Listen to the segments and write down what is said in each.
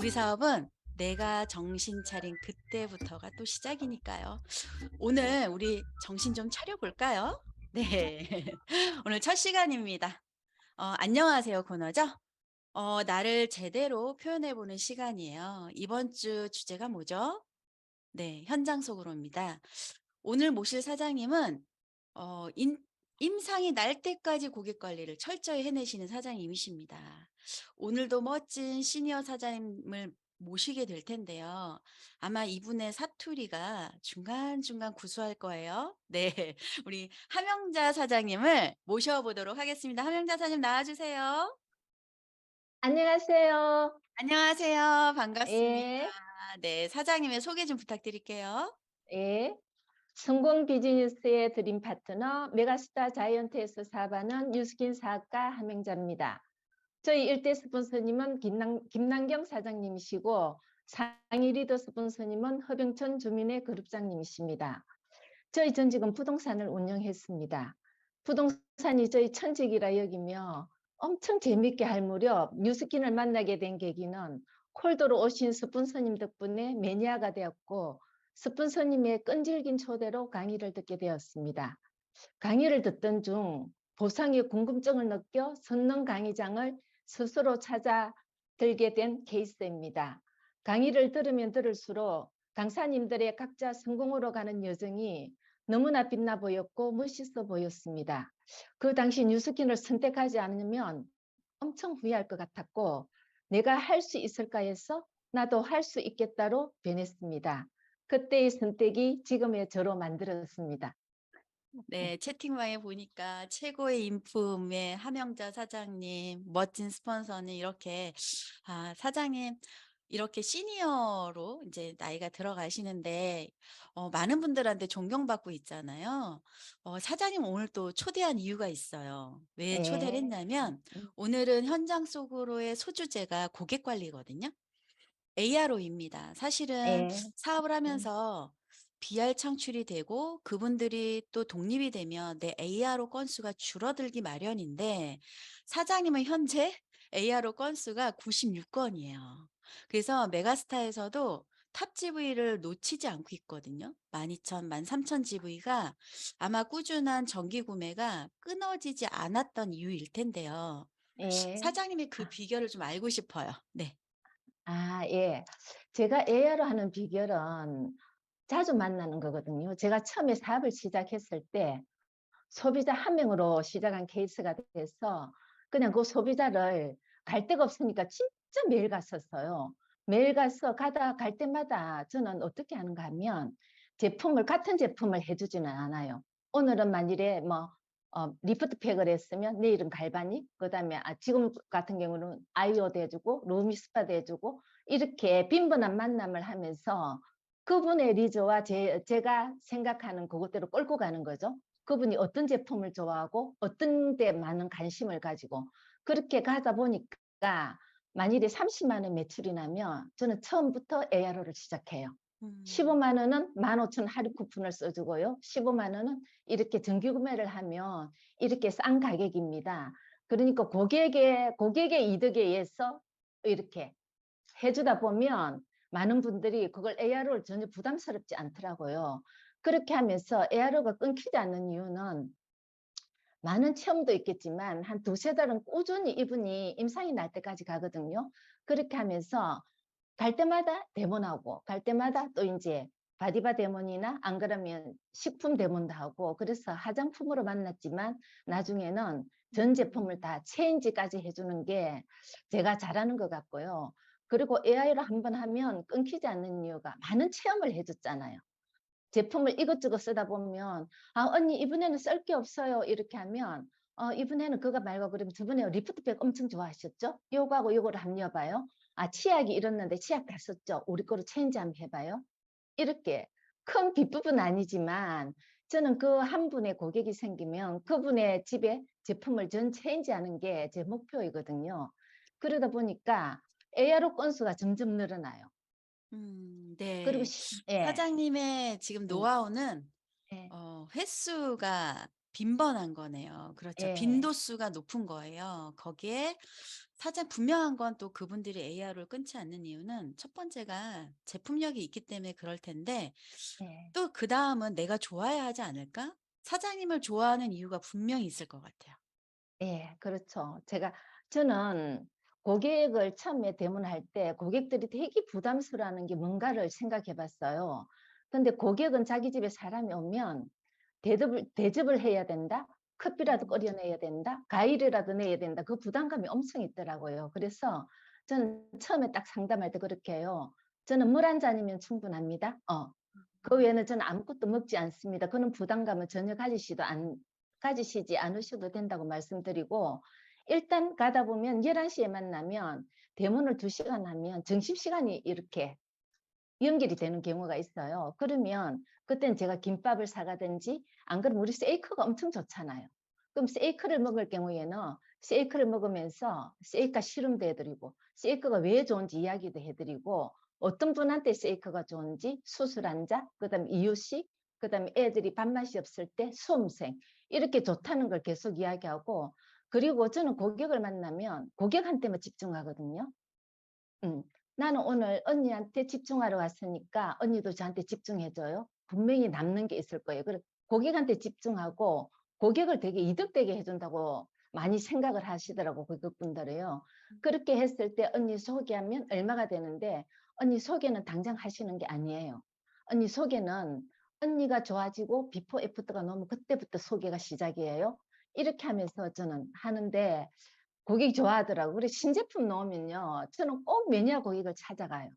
우리 사업은 내가 정신 차린 그때부터가 또 시작이니까요. 오늘 우리 정신 좀 차려 볼까요? 네. 오늘 첫 시간입니다. 안녕하세요 코너죠? 나를 제대로 표현해 보는 시간이에요. 이번 주 주제가 뭐죠? 네, 현장 속으로입니다. 오늘 모실 사장님은 어 인 임상이 날 때까지 고객 관리를 철저히 해내시는 사장님이십니다. 오늘도 멋진 시니어 사장님을 모시게 될 텐데요. 아마 이분의 사투리가 중간중간 구수할 거예요. 네. 우리 함영자 사장님을 모셔 보도록 하겠습니다. 함영자 사장님 나와 주세요. 안녕하세요. 안녕하세요. 반갑습니다. 예, 네. 사장님의 소개 좀 부탁드릴게요. 예. 성공 비즈니스의 드림 파트너 메가스타 자이언트에서 사업하는 뉴스킨 사업가 함영자입니다. 저희 일대 스폰서님은 김남경 사장님이시고 상위 리더 스폰서님은 허병천 주민의 그룹장님이십니다. 저희 전직은 부동산을 운영했습니다. 부동산이 저희 천직이라 여기며 엄청 재밌게 할 무렵 뉴스킨을 만나게 된 계기는 콜드로 오신 스폰서님 덕분에 매니아가 되었고 스폰서님의 끈질긴 초대로 강의를 듣게 되었습니다. 강의를 듣던 중 보상의 궁금증을 느껴 선릉 강의장을 스스로 찾아 들게 된 케이스입니다. 강의를 들으면 들을수록 강사님들의 각자 성공으로 가는 여정이 너무나 빛나 보였고 멋있어 보였습니다. 그 당시 뉴스킨을 선택하지 않으면 엄청 후회할 것 같았고 내가 할 수 있을까 해서 나도 할 수 있겠다로 변했습니다. 그때의 선택이 지금의 저로 만들었습니다. 네. 채팅방에 보니까 최고의 인품의 함영자 사장님, 멋진 스폰서는 이렇게 사장님 이렇게 시니어로 이제 나이가 들어가시는데 많은 분들한테 존경받고 있잖아요. 사장님 오늘 또 초대한 이유가 있어요. 왜 초대를 예. 했냐면 음. 오늘은 현장 속으로의 소주제가 고객 관리거든요. ARO입니다. 사실은 예. 사업을 음. 하면서 BR 창출이 되고 그분들이 또 독립이 되면 내 ARO 건수가 줄어들기 마련인데 사장님은 현재 ARO 건수가 96건이에요. 그래서 메가스타에서도 탑 GV를 놓치지 않고 있거든요. 12,000, 13,000 GV가 아마 꾸준한 정기 구매가 끊어지지 않았던 이유일 텐데요. 예. 사장님의 그 비결을 좀 알고 싶어요. 네. 예. 제가 AI로 하는 비결은 자주 만나는 거거든요. 제가 처음에 사업을 시작했을 때 소비자 한 명으로 시작한 케이스가 돼서 그냥 그 소비자를 갈 데가 없으니까 진짜 매일 갔었어요. 매일 가서 갈 때마다 저는 어떻게 하는가 하면 같은 제품을 해주지는 않아요. 오늘은 만일에 리프트팩을 했으면 내일은 갈바닉, 그다음에 지금 같은 경우는 아이오도 해주고 루미스파도 해주고 이렇게 빈번한 만남을 하면서 그분의 리저와 제가 생각하는 그것대로 끌고 가는 거죠. 그분이 어떤 제품을 좋아하고 어떤 데 많은 관심을 가지고 그렇게 가다 보니까 만일에 30만 원 매출이 나면 저는 처음부터 ARO를 시작해요. 음. 15만 원은 15,000 할인 쿠폰을 써주고요. 15만 원은 이렇게 정기 구매를 하면 이렇게 싼 가격입니다. 그러니까 고객의 이득에 의해서 이렇게 해주다 보면 많은 분들이 그걸 ARO를 전혀 부담스럽지 않더라고요. 그렇게 하면서 ARO가 끊기지 않는 이유는 많은 체험도 있겠지만 한 두세 달은 꾸준히 이분이 임상이 날 때까지 가거든요. 그렇게 하면서 갈 때마다 데모나고 갈 때마다 또 이제 바디바 데모니나 안 그러면 식품 데모도 하고 그래서 화장품으로 만났지만 나중에는 전 제품을 음. 다 체인지까지 해주는 게 제가 잘하는 것 같고요. 그리고 AI로 한번 하면 끊기지 않는 이유가 많은 체험을 해줬잖아요. 제품을 이것저것 쓰다 보면 언니 이번에는 쓸 게 없어요 이렇게 하면 이번에는 그거 말고 그러면 저번에 리프트백 엄청 좋아하셨죠? 요거하고 요거를 한번 해봐요. 치약이 이렇는데 치약 다 썼죠? 우리 거로 체인지 한번 해봐요. 이렇게 큰 뒷부분 아니지만 저는 그 한 분의 고객이 생기면 그분의 집에 제품을 전 체인지하는 게 제 목표이거든요. 그러다 보니까 ARO 건수가 점점 늘어나요. 그리고 네. 예. 사장님의 지금 음, 노하우는 예. 횟수가 빈번한 거네요. 그렇죠. 예. 빈도수가 높은 거예요. 거기에 사실 분명한 건 또 그분들이 AR을 끊지 않는 이유는 첫 번째가 제품력이 있기 때문에 그럴 텐데 예. 또 그다음은 '내가 좋아야 하지 않을까?' 사장님을 좋아하는 이유가 분명히 있을 것 같아요. 예. 그렇죠. 저는 고객을 처음에 대문할 때 고객들이 되게 부담스러워하는 게 뭔가를 생각해 봤어요. 근데 고객은 자기 집에 사람이 오면 대접을 해야 된다. 커피라도 음. 끓여 내야 된다. 과일이라도 내야 된다. 그 부담감이 엄청 있더라고요. 그래서 저는 처음에 딱 상담할 때 그렇게 해요. "저는 물 한 잔이면 충분합니다. 그 음. 외에는 저는 아무것도 먹지 않습니다." 그런 부담감을 전혀 가지시지 않으셔도 된다고 말씀드리고, 일단 가다 보면 11시에 만나면 대문을 2시간 하면 점심시간이 이렇게 연결이 되는 경우가 있어요. 그러면 그때는 제가 김밥을 사 가든지, 안 그러면 우리 쉐이크가 엄청 좋잖아요. 그럼 쉐이크를 먹을 경우에는 쉐이크를 먹으면서 쉐이크가 실험도 해 드리고 쉐이크가 왜 좋은지 이야기도 해 드리고, 어떤 분한테 쉐이크가 좋은지 수술 환자, 그다음에 이유식, 그다음에 애들이 밥맛이 없을 때 수험생, 이렇게 좋다는 걸 계속 이야기하고, 그리고 저는 고객을 만나면 고객한테만 집중하거든요. 음. 나는 오늘 언니한테 집중하러 왔으니까 언니도 저한테 집중해 줘요. 분명히 남는 게 있을 거예요. 그래 고객한테 집중하고 고객을 되게 이득되게 해 준다고 많이 생각을 하시더라고, 고객분들이요. 그렇게 했을 때 언니 소개하면 얼마가 되는데, 언니 소개는 당장 하시는 게 아니에요. 언니 소개는 언니가 좋아지고 비포 애프터가 나오면 그때부터 소개가 시작이에요. 이렇게 하면서 저는 하는데 고객이 좋아하더라고요. 그리고 신제품 나오면요, 저는 꼭 매니아 고객을 찾아가요.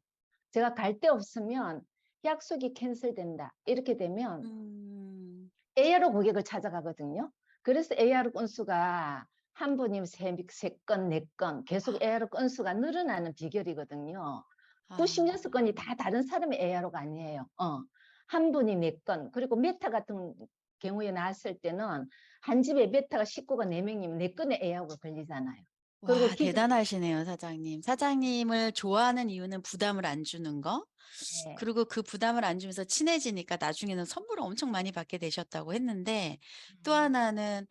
제가 갈 데 없으면 "약속이 캔슬된다." 이렇게 되면 음. AR로 고객을 찾아가거든요. 그래서 AR 건수가 한 분이면 3 건, 4건 계속 AR 건수가 늘어나는 비결이거든요. 96 아. 건이 다 다른 사람의 ARO가 아니에요. 한 분이 4 건. 그리고 메타 같은 경우에 나왔을 때는 한 집에 메타가 식구가 4 명이면 4 건의 AR가 걸리잖아요. 그리고 와 기존 대단하시네요 사장님. 사장님을 좋아하는 이유는 부담을 안 주는 거. 예. 그리고 그 부담을 안 주면서 친해지니까 나중에는 선물을 엄청 많이 받게 되셨다고 했는데 또 음. 하나는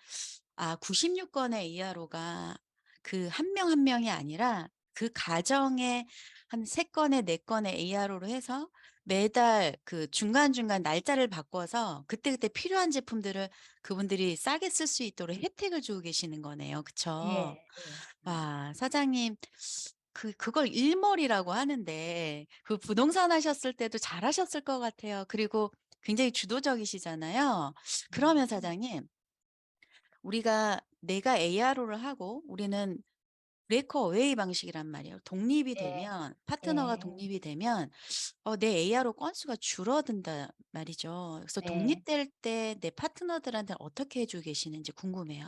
96 건의 이하로가 그 한 명 한 명이 아니라 그 가정에 한 3 건에 4 건의 ARO로 해서 매달 그 중간중간 날짜를 바꿔서 그때그때 필요한 제품들을 그분들이 싸게 쓸 수 있도록 혜택을 주고 계시는 거네요. 그쵸? 예. 예. 와 사장님 그걸 일머리라고 하는데 그 부동산 하셨을 때도 잘하셨을 것 같아요. 그리고 굉장히 주도적이시잖아요. 그러면 음. 사장님 우리가 내가 ARO를 하고 우리는 브레이크 어웨이 방식이란 말이에요. 독립이 예. 되면 파트너가 예. 독립이 되면 내 ARO 건수가 줄어든단 말이죠. 그래서 예. 독립될 때 내 파트너들한테 어떻게 해 주고 계시는지 궁금해요.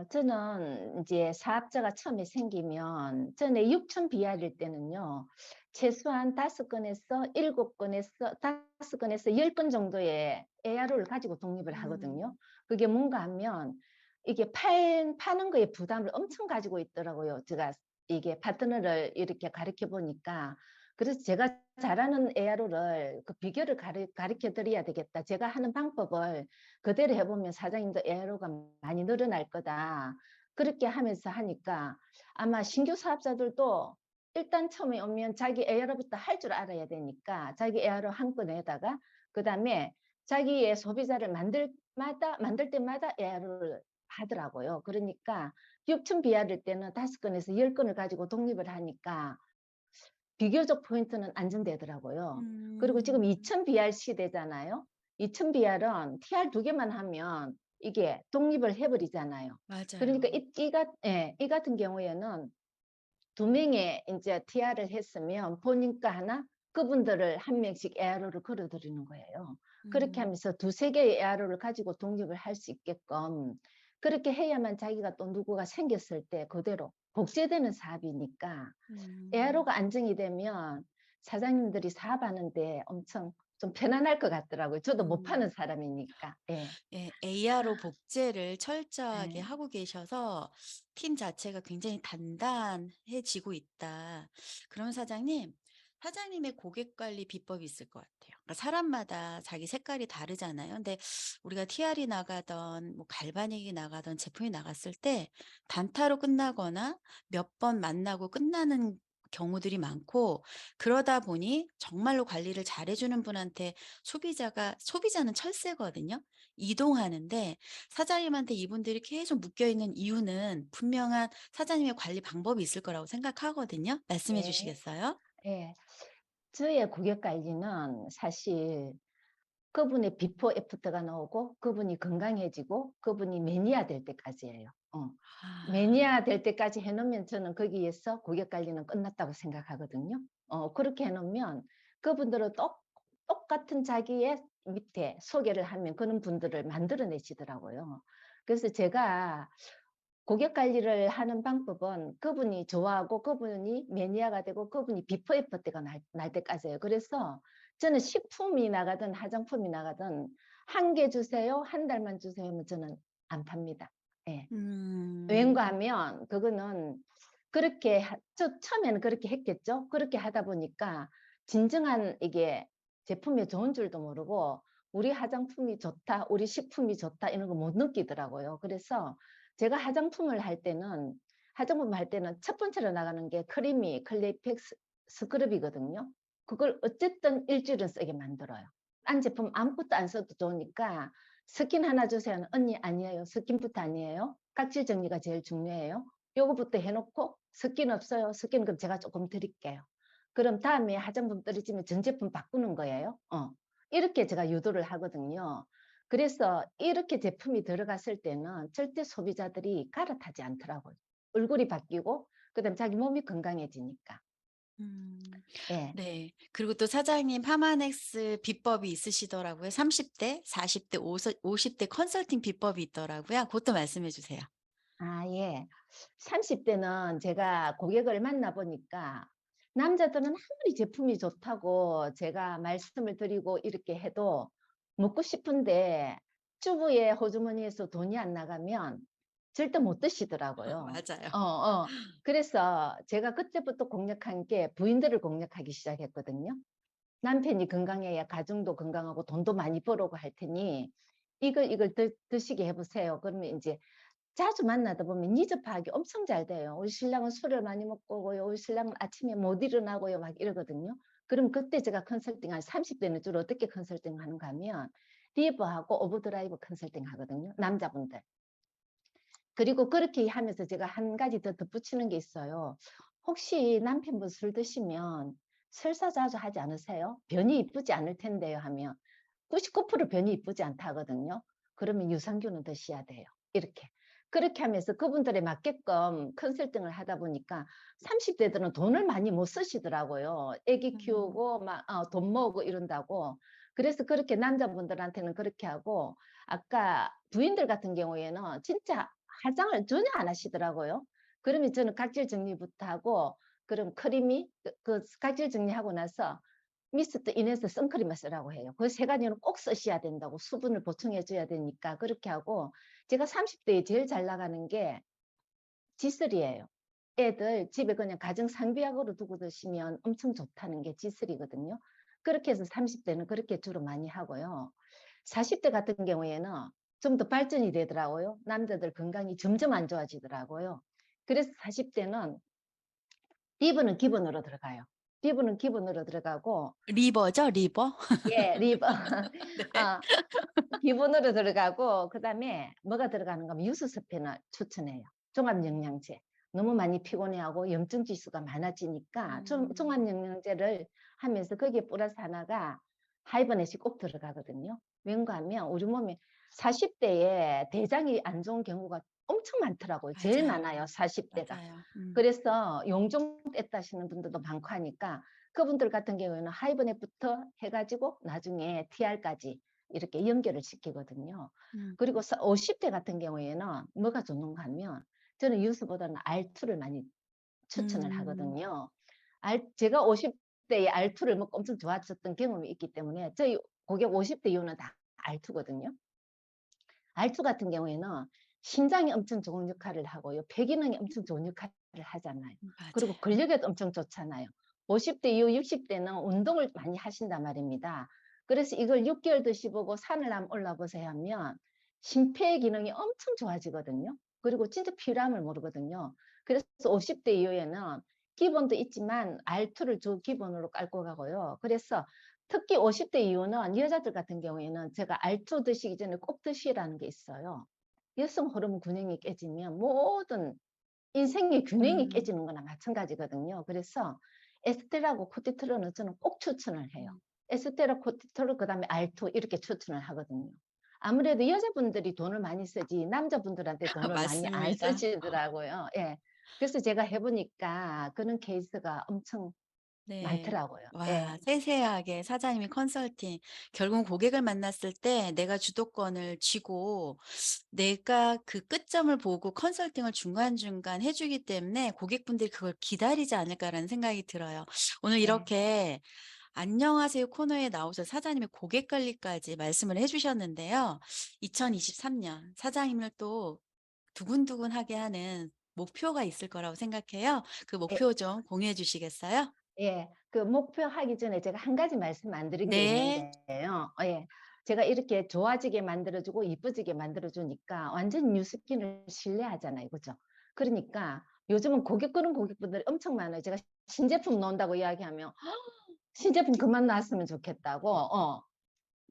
저는 이제 사업자가 처음에 생기면 전에 6천 BR일 때는요, 최소한 5건에서 7건에서 5건에서 10건 정도의 ARO를 가지고 독립을 하거든요. 음. 그게 뭔가 하면 이게 파는 거에 부담을 엄청 가지고 있더라고요. 제가 이게 파트너를 이렇게 가르쳐 보니까. 그래서 제가 잘하는 ARO를 그 비결을 가르쳐 드려야 되겠다. 제가 하는 방법을 그대로 해 보면 사장님도 애로가 많이 늘어날 거다. 그렇게 하면서 하니까 아마 신규 사업자들도 일단 처음에 오면 자기 AR부터 할 줄 알아야 되니까 자기 AR 한 건에다가 그다음에 자기의 소비자를 만들 때마다 AR을 하더라고요. 그러니까 6천 BR일 때는 5건에서 10건을 가지고 독립을 하니까 비교적 포인트는 안정되더라고요. 그리고 지금 음. 2000 BR 시대잖아요. 2000 BR은 TR 2개만 하면 이게 독립을 해 버리잖아요. 그러니까 맞아요. 이 같은 경우에는 2명의 인제 TR을 했으면 본인과 하나, 그분들을 1명씩 ARO를 걸어 드리는 거예요. 그렇게 음. 하면서 2-3 개의 ARO를 가지고 독립을 할 수 있게끔 그렇게 해야만 자기가 또 누구가 생겼을 때 그대로 복제되는 사업이니까 음. 애로가 안정이 되면 사장님들이 사업하는데 엄청 좀 편안할 것 같더라고요. 저도 못 파는 음. 사람이니까. 예. 예. ARO 복제를 철저하게 예. 하고 계셔서 팀 자체가 굉장히 단단해지고 있다. 그럼 사장님 사장님의 고객 관리 비법이 있을 것 같아요. 그러니까 사람마다 자기 색깔이 다르잖아요. 근데 우리가 TR이 나가던 뭐 갈바닉이 나가던 제품이 나갔을 때 단타로 끝나거나 몇 번 만나고 끝나는 경우들이 많고, 그러다 보니 정말로 관리를 잘해 주는 분한테 소비자는 철새거든요. 이동하는데 사장님한테 이분들이 계속 묶여 있는 이유는 분명한 사장님의 관리 방법이 있을 거라고 생각하거든요. 말씀해 네. 주시겠어요? 예. 저의 고객 관리는 사실 그분의 비포 애프터가 나오고 그분이 건강해지고 그분이 매니아 될 때까지예요. 아. 매니아 될 때까지 해 놓으면 저는 거기에서 고객 관리는 끝났다고 생각하거든요. 그렇게 해 놓으면 그분들은 똑같은 자기의 밑에 소개를 하면 그런 분들을 만들어 내시더라고요. 그래서 제가 고객 관리를 하는 방법은 그분이 좋아하고 그분이 매니아가 되고 그분이 비포 애프터 때가 날 때까지예요. 그래서 저는 식품이 나가든 화장품이 나가든 한 개 주세요, 한 달만 주세요 하면 저는 안 팝니다. 예. 음. 왠가 하면 그거는 그렇게 처음에는 그렇게 했겠죠. 그렇게 하다 보니까 진정한 이게 제품이 좋은 줄도 모르고 '우리 화장품이 좋다. 우리 식품이 좋다.' 이런 거 못 느끼더라고요. 그래서 제가 화장품 할 때는 첫 번째로 나가는 게 크리미, 클레이팩스, 스크럽이거든요. 그걸 어쨌든 일 주일은 쓰게 만들어요. 딴 제품 아무것도 안 써도 좋으니까 "스킨 하나 주세요." "언니 아니에요. 스킨부터 아니에요. 각질 정리가 제일 중요해요. 요거부터 해 놓고 스킨 없어요. 스킨 그럼 제가 조금 드릴게요." 그럼 다음에 화장품 떨어지면 전 제품 바꾸는 거예요. 이렇게 제가 유도를 하거든요. 그래서 이렇게 제품이 들어갔을 때는 절대 소비자들이 갈아타지 않더라고요. 얼굴이 바뀌고 그다음에 자기 몸이 건강해지니까. 음. 예. 네. 그리고 또 사장님 파마넥스 비법이 있으시더라고요. 30 대, 40 대, 50대 컨설팅 비법이 있더라고요. 그것도 말씀해 주세요. 아 예. 30 대는 제가 고객을 만나 보니까 남자들은 아무리 제품이 좋다고 제가 말씀을 드리고 이렇게 해도 먹고 싶은데 주부의 호주머니에서 돈이 안 나가면 절대 못 드시더라고요. 맞아요. 그래서 제가 그때부터 공략한 게 부인들을 공략하기 시작했거든요. 남편이 건강해야 가정도 건강하고 돈도 많이 벌어오고 할 테니 이걸 드시게 해 보세요. 그러면 인제 자주 만나다 보면 니즈 파악이 엄청 잘 돼요. "우리 신랑은 술을 많이 먹고 오고요. 우리 신랑은 아침에 못 일어나고요." 막 이러거든요. 그럼 그때 제가 컨설팅을 30 대는 주로 어떻게 컨설팅을 하는가 하면 리버하고 오버드라이브 컨설팅 하거든요, 남자분들. 그리고 그렇게 하면서 제가 한 가지 더 덧붙이는 게 있어요. "혹시 남편분 술 드시면 설사 자주 하지 않으세요? 변이 이쁘지 않을 텐데요." 하면 99% 변이 이쁘지 않다 하거든요. 그러면 유산균은 드셔야 돼요. 이렇게. 그렇게 하면서 그분들에 맞게끔 컨설팅을 하다 보니까 30 대들은 돈을 많이 못 쓰시더라고요. 애기 음. 키우고 막 돈 모으고 이런다고. 그래서 그렇게 남자분들한테는 그렇게 하고 아까 부인들 같은 경우에는 진짜 화장을 전혀 안 하시더라고요. 그러면 저는 각질 정리부터 하고 그럼 크림이 각질 정리하고 나서 미스트 인해서 선크림을 쓰라고 해요. 그 세 가지는 꼭 쓰셔야 된다고 수분을 보충해 줘야 되니까 그렇게 하고 제가 30 대에 제일 잘 나가는 게 지슬이에요. 애들 집에 그냥 가정 상비약으로 두고 드시면 엄청 좋다는 게 지슬이거든요. 그렇게 해서 30 대는 그렇게 주로 많이 하고요. 40대 같은 경우에는 좀 더 발전이 되더라고요. 남자들 건강이 점점 안 좋아지더라고요. 그래서 40 대는 리버는 기본으로 들어가요. 리버는 기본으로 들어가고 리버죠, 리버? 예 리버 네. 어 기본으로 들어가고 그다음에 뭐가 들어가는가 하면 유수스펜을 추천해요. 종합영양제. 너무 많이 피곤해하고 염증 지수가 많아지니까 좀 음. 종합영양제를 하면서 거기에 플러스 하나가 하이버넷이 꼭 들어가거든요. 왠가 하면 우리 몸에 40 대에 대장이 안 좋은 경우가 엄청 많더라고요. 제일 많아요, 맞아요. 40 대가. 맞아요. 그래서 용종 뗐다시는 분들도 많고 하니까 그분들 같은 경우에는 하이버넷부터 해 가지고 나중에 TR까지 이렇게 연결을 시키거든요. 음. 그리고 50대 같은 경우에는 뭐가 좋는가 하면 저는 유수보다는 R2를 많이 추천을 음. 하거든요. 제가 50 대에 R2를 먹고 엄청 좋아졌던 경험이 있기 때문에 저희 고객 50대 이후는 다 R2거든요. R2 같은 경우에는 심장이 엄청 좋은 역할을 하고요. 폐기능이 엄청 좋은 역할을 하잖아요. 그리고 맞아요. 근력에도 엄청 좋잖아요. 50대 이후 60대는 운동을 많이 하신단 말입니다. 그래서 이걸 6개월 드셔보고 산을 한번 올라보세요 하면 심폐 기능이 엄청 좋아지거든요. 그리고 진짜 피로함을 모르거든요. 그래서 50대 이후에는 기본도 있지만 R2를 주 기본으로 깔고 가고요. 그래서 특히 50대 이후는 여자들 같은 경우에는 제가 R2 드시기 전에 꼭 드시라는 게 있어요. 여성 호르몬 균형이 깨지면 모든 인생의 균형이 음. 깨지는 거나 마찬가지거든요. 그래서 에스테라하고 코티트롤은 저는 꼭 추천을 해요. 음. 에스테라, 코티트롤 그다음에 R2 이렇게 추천을 하거든요. 아무래도 여자분들이 돈을 많이 쓰지 남자분들한테 돈을 많이 안 맞습니다. 쓰시더라고요. 예. 그래서 제가 해 보니까 그런 케이스가 엄청 네. 많더라고요. 와, 예. 세세하게 사장님이 컨설팅 결국 고객을 만났을 때 내가 주도권을 쥐고 내가 그 끝점을 보고 컨설팅을 중간중간 해 주기 때문에 고객분들이 그걸 기다리지 않을까라는 생각이 들어요. 오늘 네. 이렇게 안녕하세요 코너에 나오셔서 사장님의 고객 관리까지 말씀을 해 주셨는데요. 2023년 사장님을 또 두근두근하게 하는 목표가 있을 거라고 생각해요. 그 예. 목표 좀 공유해 주시겠어요? 예. 그 목표하기 전에 제가 한 가지 말씀 안 드린 게 네. 있는데요. 예. 제가 이렇게 좋아지게 만들어 주고 이뻐지게 만들어 주니까 완전 뉴스킨을 신뢰하잖아요. 그죠? 그러니까 요즘은 고객 끄는 고객분들이 엄청 많아요. 제가 신제품 나온다고 이야기하면 "신제품 그만 나왔으면 좋겠다."고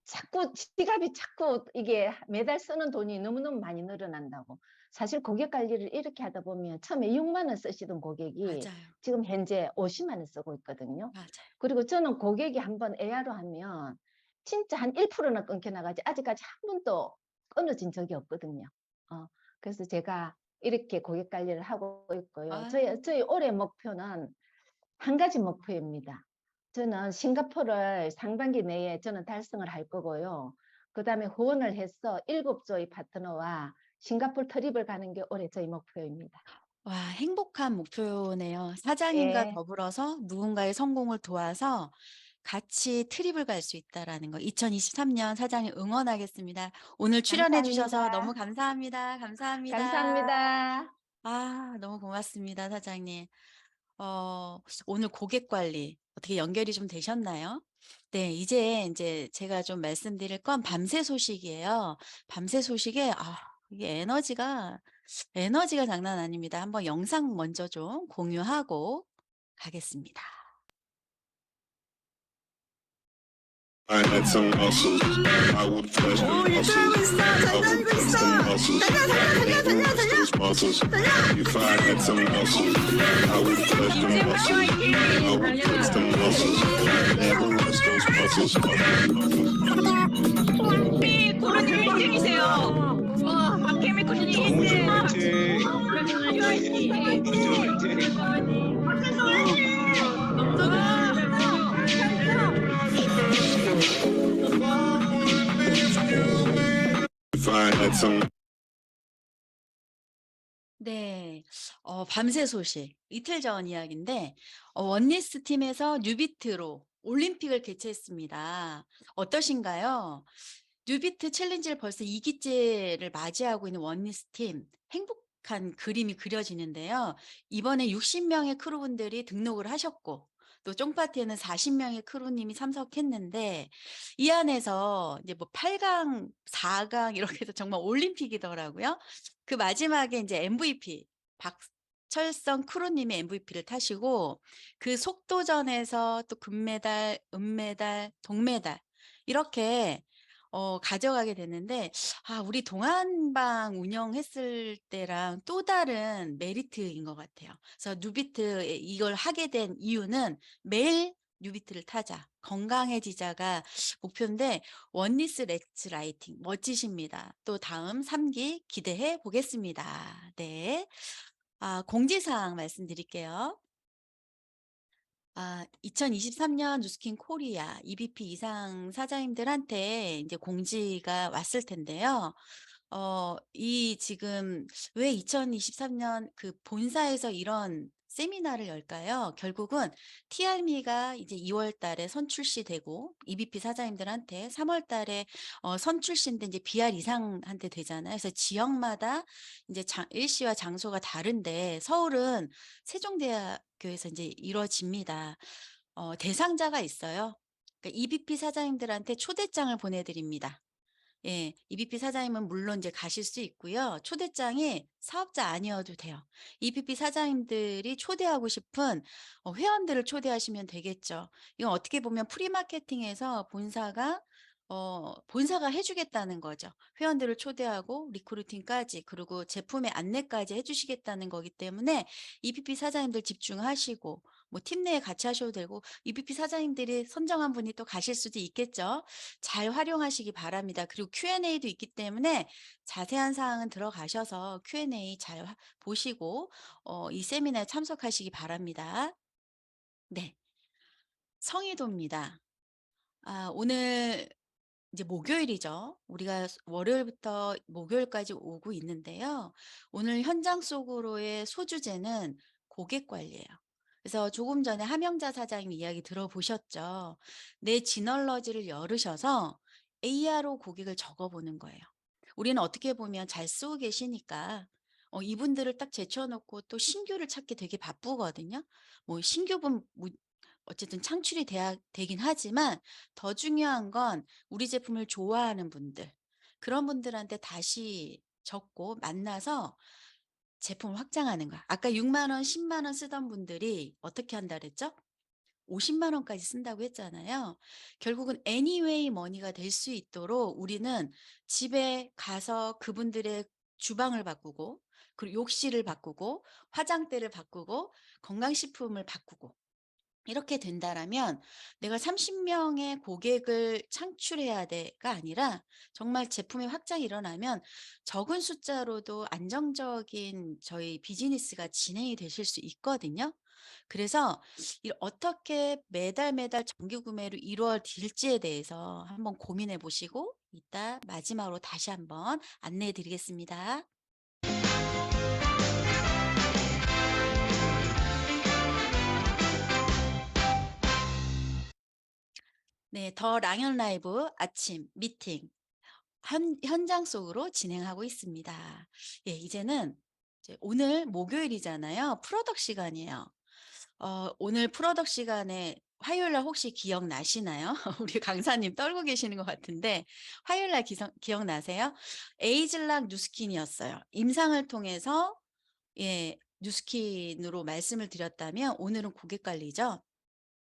자꾸 지갑이 자꾸 이게 매달 쓰는 돈이 너무너무 많이 늘어난다고. 사실 고객 관리를 이렇게 하다 보면 처음에 6만 원 쓰시던 고객이 맞아요. 지금 현재 50만 원 쓰고 있거든요. 맞아요. 그리고 저는 고객이 한번 에아로 하면 진짜 한 1%나 끊겨 나가지 아직까지 한 번도 끊어진 적이 없거든요. 어 그래서 제가 이렇게 고객 관리를 하고 있고요. 아. 저희 올해 목표는 한 가지 목표입니다. 저는 싱가포르를 상반기 내에 저는 달성을 할 거고요. 그다음에 후원을 해서 7조의 파트너와 싱가포르 트립을 가는 게 올해 저희 목표입니다. 와, 행복한 목표네요. 사장님과 예. 더불어서 누군가의 성공을 도와서 같이 트립을 갈 수 있다라는 거. 2023년 사장님 응원하겠습니다. 오늘 출연해 주셔서 너무 감사합니다. 감사합니다. 감사합니다. 감사합니다. 아, 너무 고맙습니다, 사장님. 오늘 고객 관리 어떻게 연결이 좀 되셨나요? 네, 이제 제가 좀 말씀드릴 건 밤새 소식이에요. 밤새 소식에 이게 에너지가 장난 아닙니다. 한번 영상 먼저 좀 공유하고 가겠습니다. I had some muscles. I would flex them muscles. I would flex them muscles. I would flex those muscles. If I had some muscles, I would flex them muscles. I would flex them muscles. Never flex those muscles. 고르님 1등이세요. 와, 박혜미 코치님 1등. 박혜미 화이팅. If I had some 네. 밤새 소식. 이틀 전 이야기인데 원리스 팀에서 뉴비트로 올림픽을 개최했습니다. 어떠신가요? 뉴비트 챌린지를 벌써 2 기째를 맞이하고 있는 원리스 팀. 행복한 그림이 그려지는데요. 이번에 60 명의 크루분들이 등록을 하셨고 또 쫑파티에는 40 명의 크루님이 참석했는데 이 안에서 이제 뭐 8 강, 4강 이렇게 해서 정말 올림픽이더라고요. 그 마지막에 인제 MVP 박철성 크루님이 MVP를 타시고 그 속도전에서 또 금메달, 은메달, 동메달 이렇게 가져가게 됐는데 우리 동안방 운영했을 때랑 또 다른 메리트인 것 같아요. 그래서 뉴비트에 이걸 하게 된 이유는 매일 뉴비트를 타자, 건강해지자가 목표인데 원리스 렛츠 라이팅 멋지십니다. 또 다음 3기 기대해 보겠습니다. 네. 공지사항 말씀드릴게요. 2023년 뉴스킨 코리아 EVP 이상 사장님들한테 이제 공지가 왔을 텐데요. 이 지금 왜 2023년 그 본사에서 이런 세미나를 열까요? 결국은 TRM가 이제 2월 달에 선출시되고 EBP 사장님들한테 3월 달에 선출시인데 이제 BR 이상한테 되잖아요. 그래서 지역마다 이제 일시와 장소가 다른데 서울은 세종대학교에서 이제 이루어집니다. 대상자가 있어요. 그러니까 EBP 사장님들한테 초대장을 보내드립니다. 예, EBP 사장님은 물론 이제 가실 수 있고요. 초대장이 사업자 아니어도 돼요. EBP 사장님들이 초대하고 싶은 회원들을 초대하시면 되겠죠. 이건 어떻게 보면 프리마케팅에서 본사가 해주겠다는 거죠. 회원들을 초대하고 리크루팅까지 그리고 제품의 안내까지 해주시겠다는 거기 때문에 EBP 사장님들 집중하시고 뭐 팀 내에 같이 하셔도 되고 EBP 사장님들이 선정한 분이 또 가실 수도 있겠죠. 잘 활용하시기 바랍니다. 그리고 Q&A도 있기 때문에 자세한 사항은 들어가셔서 Q&A 잘 보시고 이 세미나에 참석하시기 바랍니다. 네, 성의도입니다. 오늘 이제 목요일이죠. 우리가 월요일부터 목요일까지 오고 있는데요. 오늘 현장 속으로의 소주제는 고객 관리예요. 그래서 조금 전에 함영자 사장님 이야기 들어보셨죠. 내 지널러지를 열으셔서 AR로 고객을 적어보는 거예요. 우리는 어떻게 보면 잘 쓰고 계시니까 이분들을 딱 제쳐놓고 또 신규를 찾기 되게 바쁘거든요. 뭐 신규분 어쨌든 창출이 되긴 하지만 더 중요한 건 우리 제품을 좋아하는 분들, 그런 분들한테 다시 적고 만나서 제품을 확장하는 거야. 아까 6만 원, 10만 원 쓰던 분들이 어떻게 한다 그랬죠? 50만 원까지 쓴다고 했잖아요. 결국은 anyway money가 될 수 있도록 우리는 집에 가서 그분들의 주방을 바꾸고 그리고 욕실을 바꾸고 화장대를 바꾸고 건강식품을 바꾸고 이렇게 된다라면 내가 30명의 고객을 창출해야 돼가 아니라 정말 제품의 확장이 일어나면 적은 숫자로도 안정적인 저희 비즈니스가 진행이 되실 수 있거든요. 그래서 어떻게 매달 정기 구매로 이루어질지에 대해서 한번 고민해 보시고 이따 마지막으로 다시 한번 안내해 드리겠습니다. 네, 더 랑연 라이브 아침 미팅 현장 속으로 진행하고 있습니다. 예, 이제는 이제 오늘 목요일이잖아요. 프로덕 시간이에요. 오늘 프로덕 시간에 화요일 날 혹시 기억나시나요? 우리 강사님 떨고 계시는 것 같은데 화요일 날 기억나세요? 에이즐락 뉴스킨이었어요. 임상을 통해서 예, 뉴스킨으로 말씀을 드렸다면 오늘은 고객 관리죠.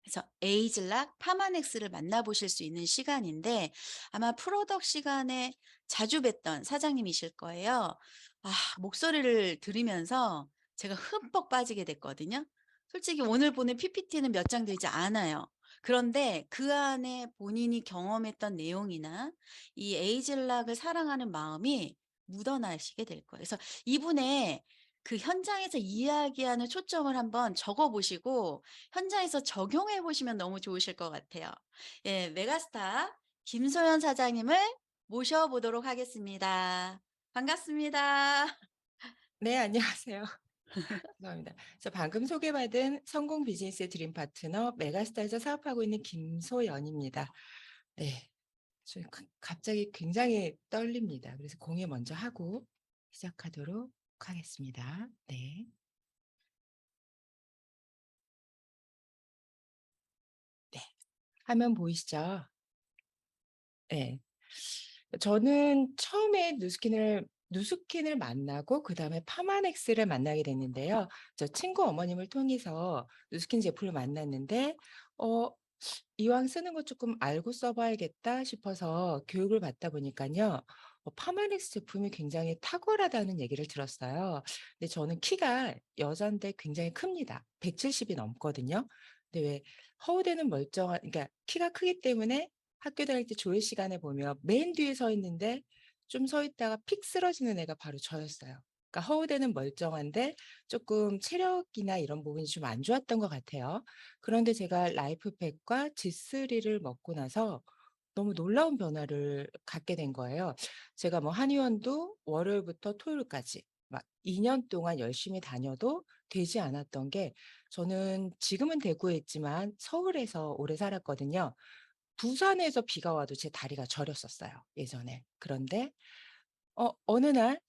그래서 에이즐락, 파마넥스를 만나보실 수 있는 시간인데 아마 프로덕 시간에 자주 뵀던 사장님이실 거예요. 목소리를 들으면서 제가 흠뻑 빠지게 됐거든요. 솔직히 오늘 보는 PPT는 몇 장 되지 않아요. 그런데 그 안에 본인이 경험했던 내용이나 이 에이즐락을 사랑하는 마음이 묻어나시게 될 거예요. 그래서 이분의 그 현장에서 이야기하는 초점을 한번 적어보시고 현장에서 적용해 보시면 너무 좋으실 것 같아요. 예, 메가스타 김소연 사장님을 모셔보도록 하겠습니다. 반갑습니다. 네, 안녕하세요. 죄송합니다. 저 방금 소개받은 성공 비즈니스의 드림 파트너 메가스타에서 사업하고 있는 김소연입니다. 네, 갑자기 굉장히 떨립니다. 그래서 공유 먼저 하고 시작하도록 하겠습니다. 네. 네, 화면 보이시죠? 네. 저는 처음에 누스킨을 만나고 그다음에 파마넥스를 만나게 됐는데요. 저 친구 어머님을 통해서 누스킨 제품을 만났는데 이왕 쓰는 거 조금 알고 써봐야겠다 싶어서 교육을 받다 보니까요. 파마넥스 제품이 굉장히 탁월하다는 얘기를 들었어요. 근데 저는 키가 여잔데 굉장히 큽니다. 170이 넘거든요. 근데 왜 허우대는 멀쩡한, 그러니까 키가 크기 때문에 학교 다닐 때 조회 시간에 보면 맨 뒤에 서 있는데 좀 서 있다가 픽 쓰러지는 애가 바로 저였어요. 그러니까 허우대는 멀쩡한데 조금 체력이나 이런 부분이 좀 안 좋았던 것 같아요. 그런데 제가 라이프팩과 G3를 먹고 나서 너무 놀라운 변화를 갖게 된 거예요. 제가 뭐 한의원도 월요일부터 토요일까지 막 2년 동안 열심히 다녀도 되지 않았던 게 저는 지금은 대구에 있지만 서울에서 오래 살았거든요. 부산에서 비가 와도 제 다리가 저렸었어요, 예전에. 그런데 어느 날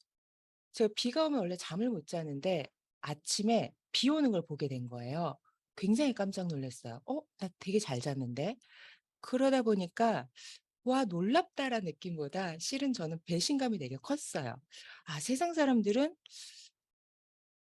제가 비가 오면 원래 잠을 못 자는데 아침에 비 오는 걸 보게 된 거예요. 굉장히 깜짝 놀랐어요. 나 되게 잘 잤는데. 그러다 보니까 '와 놀랍다.'라는 느낌보다 실은 저는 배신감이 되게 컸어요. '아 세상 사람들은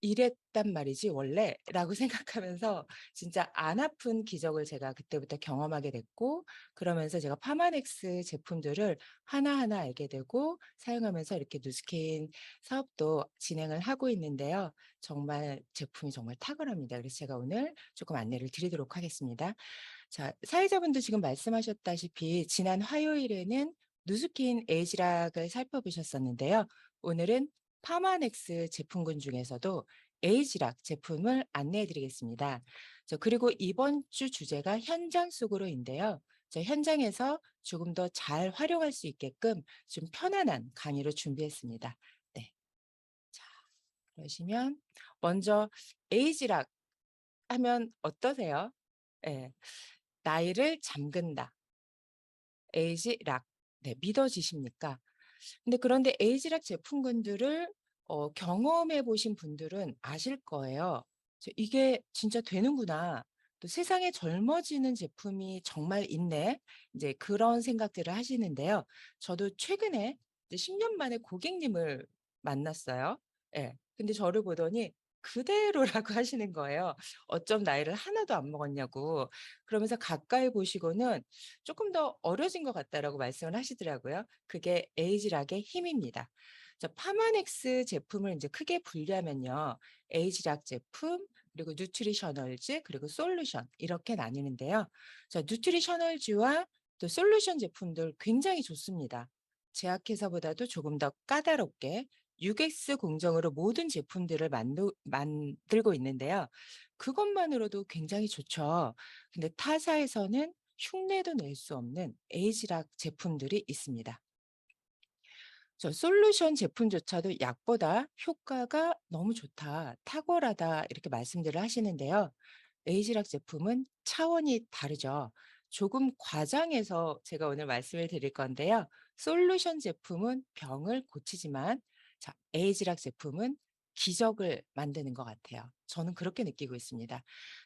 이랬단 말이지 원래.'라고 생각하면서 진짜 안 아픈 기적을 제가 그때부터 경험하게 됐고, 그러면서 제가 파마넥스 제품들을 하나하나 알게 되고 사용하면서 이렇게 누스킨 사업도 진행을 하고 있는데요. 정말 제품이 정말 탁월합니다. 그래서 제가 오늘 조금 안내를 드리도록 하겠습니다. 자, 사회자분도 지금 말씀하셨다시피 지난 화요일에는 누스킨 에이지락을 살펴보셨었는데요. 오늘은 파마넥스 제품군 중에서도 에이지락 제품을 안내해 드리겠습니다. 그리고 이번 주 주제가 현장 속으로인데요. 현장에서 조금 더 잘 활용할 수 있게끔 좀 편안한 강의로 준비했습니다. 네. 자, 그러시면 먼저 에이지락 하면 어떠세요? 예. 나이를 잠근다. 에이지락. 네, 믿어지십니까? 근데 그런데 에이지락 제품군들을 경험해 보신 분들은 아실 거예요. 이게 진짜 되는구나. 또 세상에 젊어지는 제품이 정말 있네. 이제 그런 생각들을 하시는데요. 저도 최근에 이제 10년 만에 고객님을 만났어요. 예. 근데 저를 보더니 그대로라고 하시는 거예요. 어쩜 나이를 하나도 안 먹었냐고. 그러면서 가까이 보시고는 조금 더 어려진 것 같다라고 말씀을 하시더라고요. 그게 에이지락의 힘입니다. 파마넥스 제품을 이제 크게 분류하면요. 에이지락 제품, 그리고 뉴트리셔널즈, 그리고 솔루션 이렇게 나뉘는데요. 뉴트리셔널즈와 또 솔루션 제품들 굉장히 좋습니다. 제약회사보다도 조금 더 까다롭게 UX 공정으로 모든 제품들을 만들고 있는데요. 그것만으로도 굉장히 좋죠. 근데 타사에서는 흉내도 낼 수 없는 에이지락 제품들이 있습니다. 솔루션 제품조차도 약보다 효과가 너무 좋다, 탁월하다 이렇게 말씀들을 하시는데요. 에이지락 제품은 차원이 다르죠. 조금 과장해서 제가 오늘 말씀을 드릴 건데요. 솔루션 제품은 병을 고치지만 에이지락 제품은 기적을 만드는 것 같아요. 저는 그렇게 느끼고 있습니다.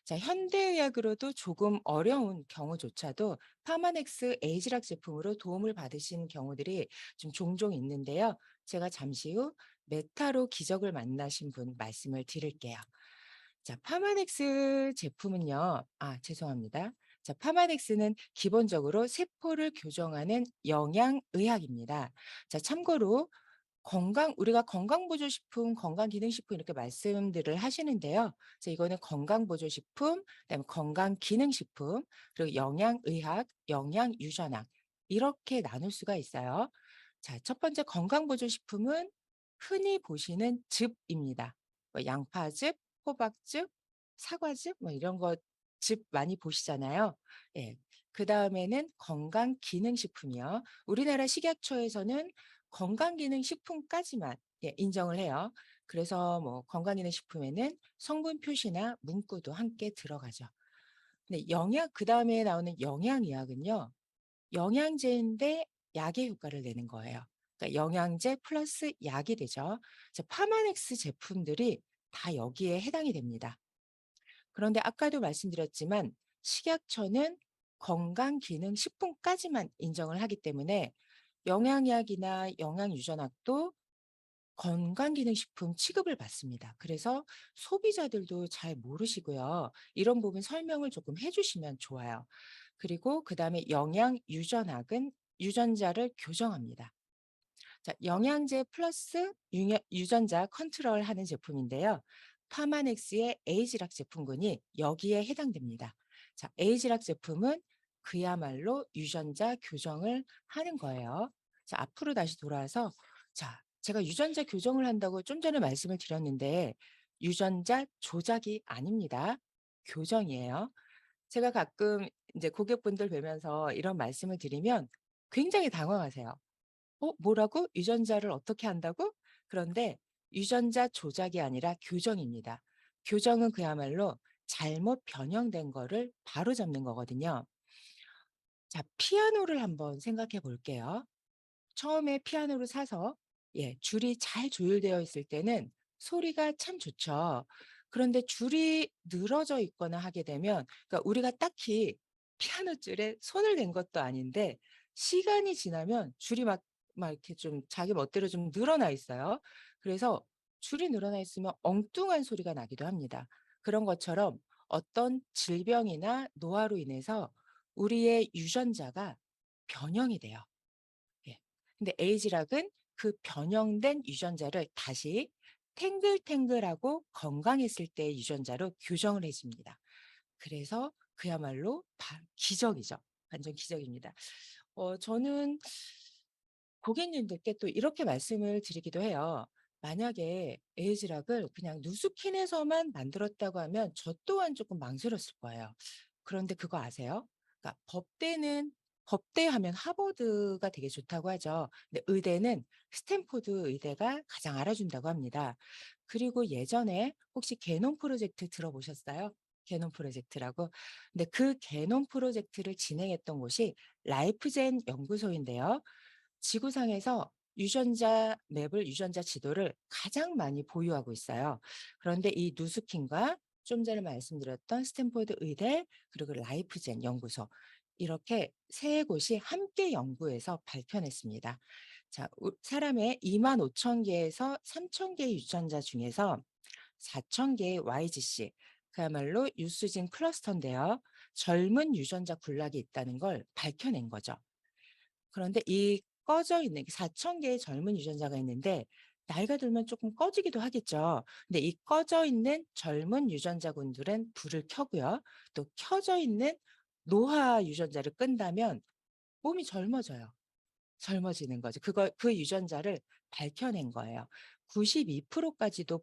현대의학으로도 조금 어려운 경우조차도 파마넥스 에이지락 제품으로 도움을 받으신 경우들이 좀 종종 있는데요. 제가 잠시 후 메타로 기적을 만나신 분 말씀을 드릴게요. 파마넥스 제품은요. 죄송합니다. 파마넥스는 기본적으로 세포를 교정하는 영양의학입니다. 참고로 우리가 건강보조식품, 건강기능식품 이렇게 말씀들을 하시는데요. 이거는 건강보조식품, 그다음에 건강기능식품, 그리고 영양의학, 영양유전학 이렇게 나눌 수가 있어요. 첫 번째 건강보조식품은 흔히 보시는 즙입니다. 양파즙, 호박즙, 사과즙 이런 거 즙 많이 보시잖아요. 예. 그다음에는 건강기능식품이요. 우리나라 식약처에서는 건강기능식품까지만 인정을 해요. 그래서 뭐 건강기능식품에는 성분 표시나 문구도 함께 들어가죠. 근데 그다음에 나오는 영양의학은요. 영양제인데 약의 효과를 내는 거예요. 그러니까 영양제 플러스 약이 되죠. 파마넥스 제품들이 다 여기에 해당이 됩니다. 그런데 아까도 말씀드렸지만 식약처는 건강기능식품까지만 인정을 하기 때문에 영양약이나 영양유전학도 건강기능식품 취급을 받습니다. 그래서 소비자들도 잘 모르시고요. 이런 부분 설명을 조금 해주시면 좋아요. 그리고 그다음에 영양유전학은 유전자를 교정합니다. 영양제 플러스 유전자 컨트롤하는 제품인데요. 파마넥스의 에이지락 제품군이 여기에 해당됩니다. 에이지락 제품은 그야말로 유전자 교정을 하는 거예요. 앞으로 다시 돌아와서 제가 유전자 교정을 한다고 좀 전에 말씀을 드렸는데 유전자 조작이 아닙니다. 교정이에요. 제가 가끔 이제 고객분들 뵈면서 이런 말씀을 드리면 굉장히 당황하세요. 뭐라고? 유전자를 어떻게 한다고? 그런데 유전자 조작이 아니라 교정입니다. 교정은 그야말로 잘못 변형된 거를 바로잡는 거거든요. 자, 피아노를 한번 생각해 볼게요. 처음에 피아노를 사서 줄이 잘 조율되어 있을 때는 소리가 참 좋죠. 그런데 줄이 늘어져 있거나 하게 되면, 그러니까 우리가 딱히 피아노 줄에 손을 댄 것도 아닌데 시간이 지나면 줄이 막 이렇게 좀 자기 멋대로 좀 늘어나 있어요. 그래서 줄이 늘어나 있으면 엉뚱한 소리가 나기도 합니다. 그런 것처럼 어떤 질병이나 노화로 인해서 우리의 유전자가 변형이 돼요. 예. 근데 에이즈락은 그 변형된 유전자를 다시 탱글탱글하고 건강했을 때의 유전자로 교정을 해 줍니다. 그래서 그야말로 기적이죠. 완전 기적입니다. 저는 고객님들께 또 이렇게 말씀을 드리기도 해요. 만약에 에이즈락을 그냥 누수킨에서만 만들었다고 하면 저 또한 조금 망설였을 거예요. 그런데 그거 아세요? 그러니까 법대 하면 하버드가 되게 좋다고 하죠. 근데 의대는 스탠포드 의대가 가장 알아준다고 합니다. 그리고 예전에 혹시 게놈 프로젝트 들어보셨어요? 게놈 프로젝트라고. 근데 그 게놈 프로젝트를 진행했던 곳이 라이프젠 연구소인데요. 지구상에서 유전자 지도를 가장 많이 보유하고 있어요. 그런데 이 누스킨과 좀 전에 말씀드렸던 스탠포드 의대 그리고 라이프젠 연구소 이렇게 세 곳이 함께 연구해서 발표냈습니다. 자, 사람의 25,000개에서 3,000개의 유전자 중에서 4,000개의 YGC, 그야말로 유스진 클러스터인데요. 젊은 유전자 군락이 있다는 걸 밝혀낸 거죠. 그런데 이 꺼져 있는 4,000개의 젊은 유전자가 있는데 나이가 들면 조금 꺼지기도 하겠죠. 근데 이 꺼져 있는 젊은 유전자군들은 불을 켜고요. 또 켜져 있는 노화 유전자를 끈다면 몸이 젊어져요. 젊어지는 거죠. 그 유전자를 밝혀낸 거예요. 92%까지도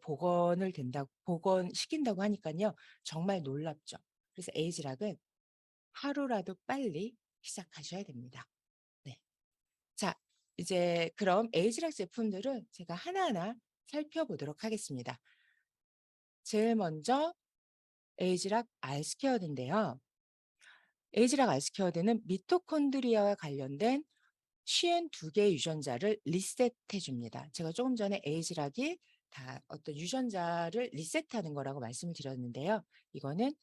복원시킨다고 하니까요. 정말 놀랍죠. 그래서 에이즈락은 하루라도 빨리 시작하셔야 됩니다. 네. 자, 이제 그럼 에이즈락 제품들은 제가 하나하나 살펴보도록 하겠습니다. 제일 먼저 에이즈락 알스케어드인데요. 에이즈락 알스케어드는 미토콘드리아와 관련된 52개의 유전자를 리셋해 줍니다. 제가 조금 전에 에이즈락이 다 어떤 유전자를 리셋하는 거라고 말씀을 드렸는데요. 이거는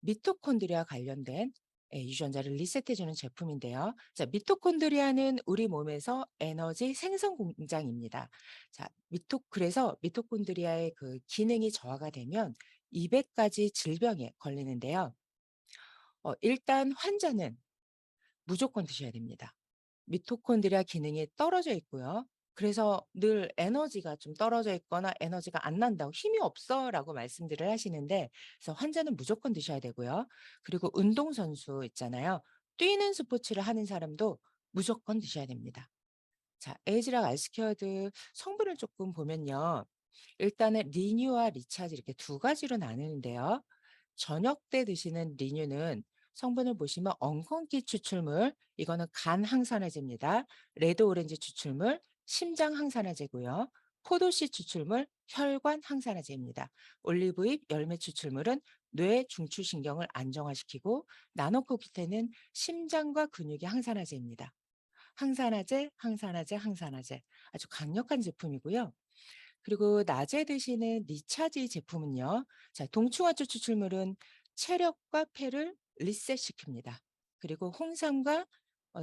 미토콘드리아 관련된 유전자를 리셋해 주는 제품인데요. 자, 미토콘드리아는 우리 몸에서 에너지 생성 공장입니다. 자, 그래서 미토콘드리아의 그 기능이 저하가 되면 200가지 질병에 걸리는데요. 일단 환자는 무조건 드셔야 됩니다. 미토콘드리아 기능이 떨어져 있고요. 그래서 늘 에너지가 좀 떨어져 있거나 에너지가 안 난다고 힘이 없어라고 말씀들을 하시는데 그래서 환자는 무조건 드셔야 되고요. 그리고 운동선수 있잖아요. 뛰는 스포츠를 하는 사람도 무조건 드셔야 됩니다. 자, 에이즈락 알스케어드 성분을 조금 보면요. 일단은 리뉴와 리차지 이렇게 두 가지로 나누는데요. 저녁 때 드시는 리뉴는 성분을 보시면 엉겅퀴 추출물, 이거는 간 항산화제입니다. 레드 오렌지 추출물, 심장 항산화제고요. 포도씨 추출물, 혈관 항산화제입니다. 올리브잎 열매 추출물은 뇌 중추신경을 안정화시키고 나노코키테는 심장과 근육의 항산화제입니다. 항산화제. 아주 강력한 제품이고요. 그리고 낮에 드시는 리차지 제품은요. 자, 동충하초 추출물은 체력과 폐를 리셋시킵니다. 그리고 홍삼과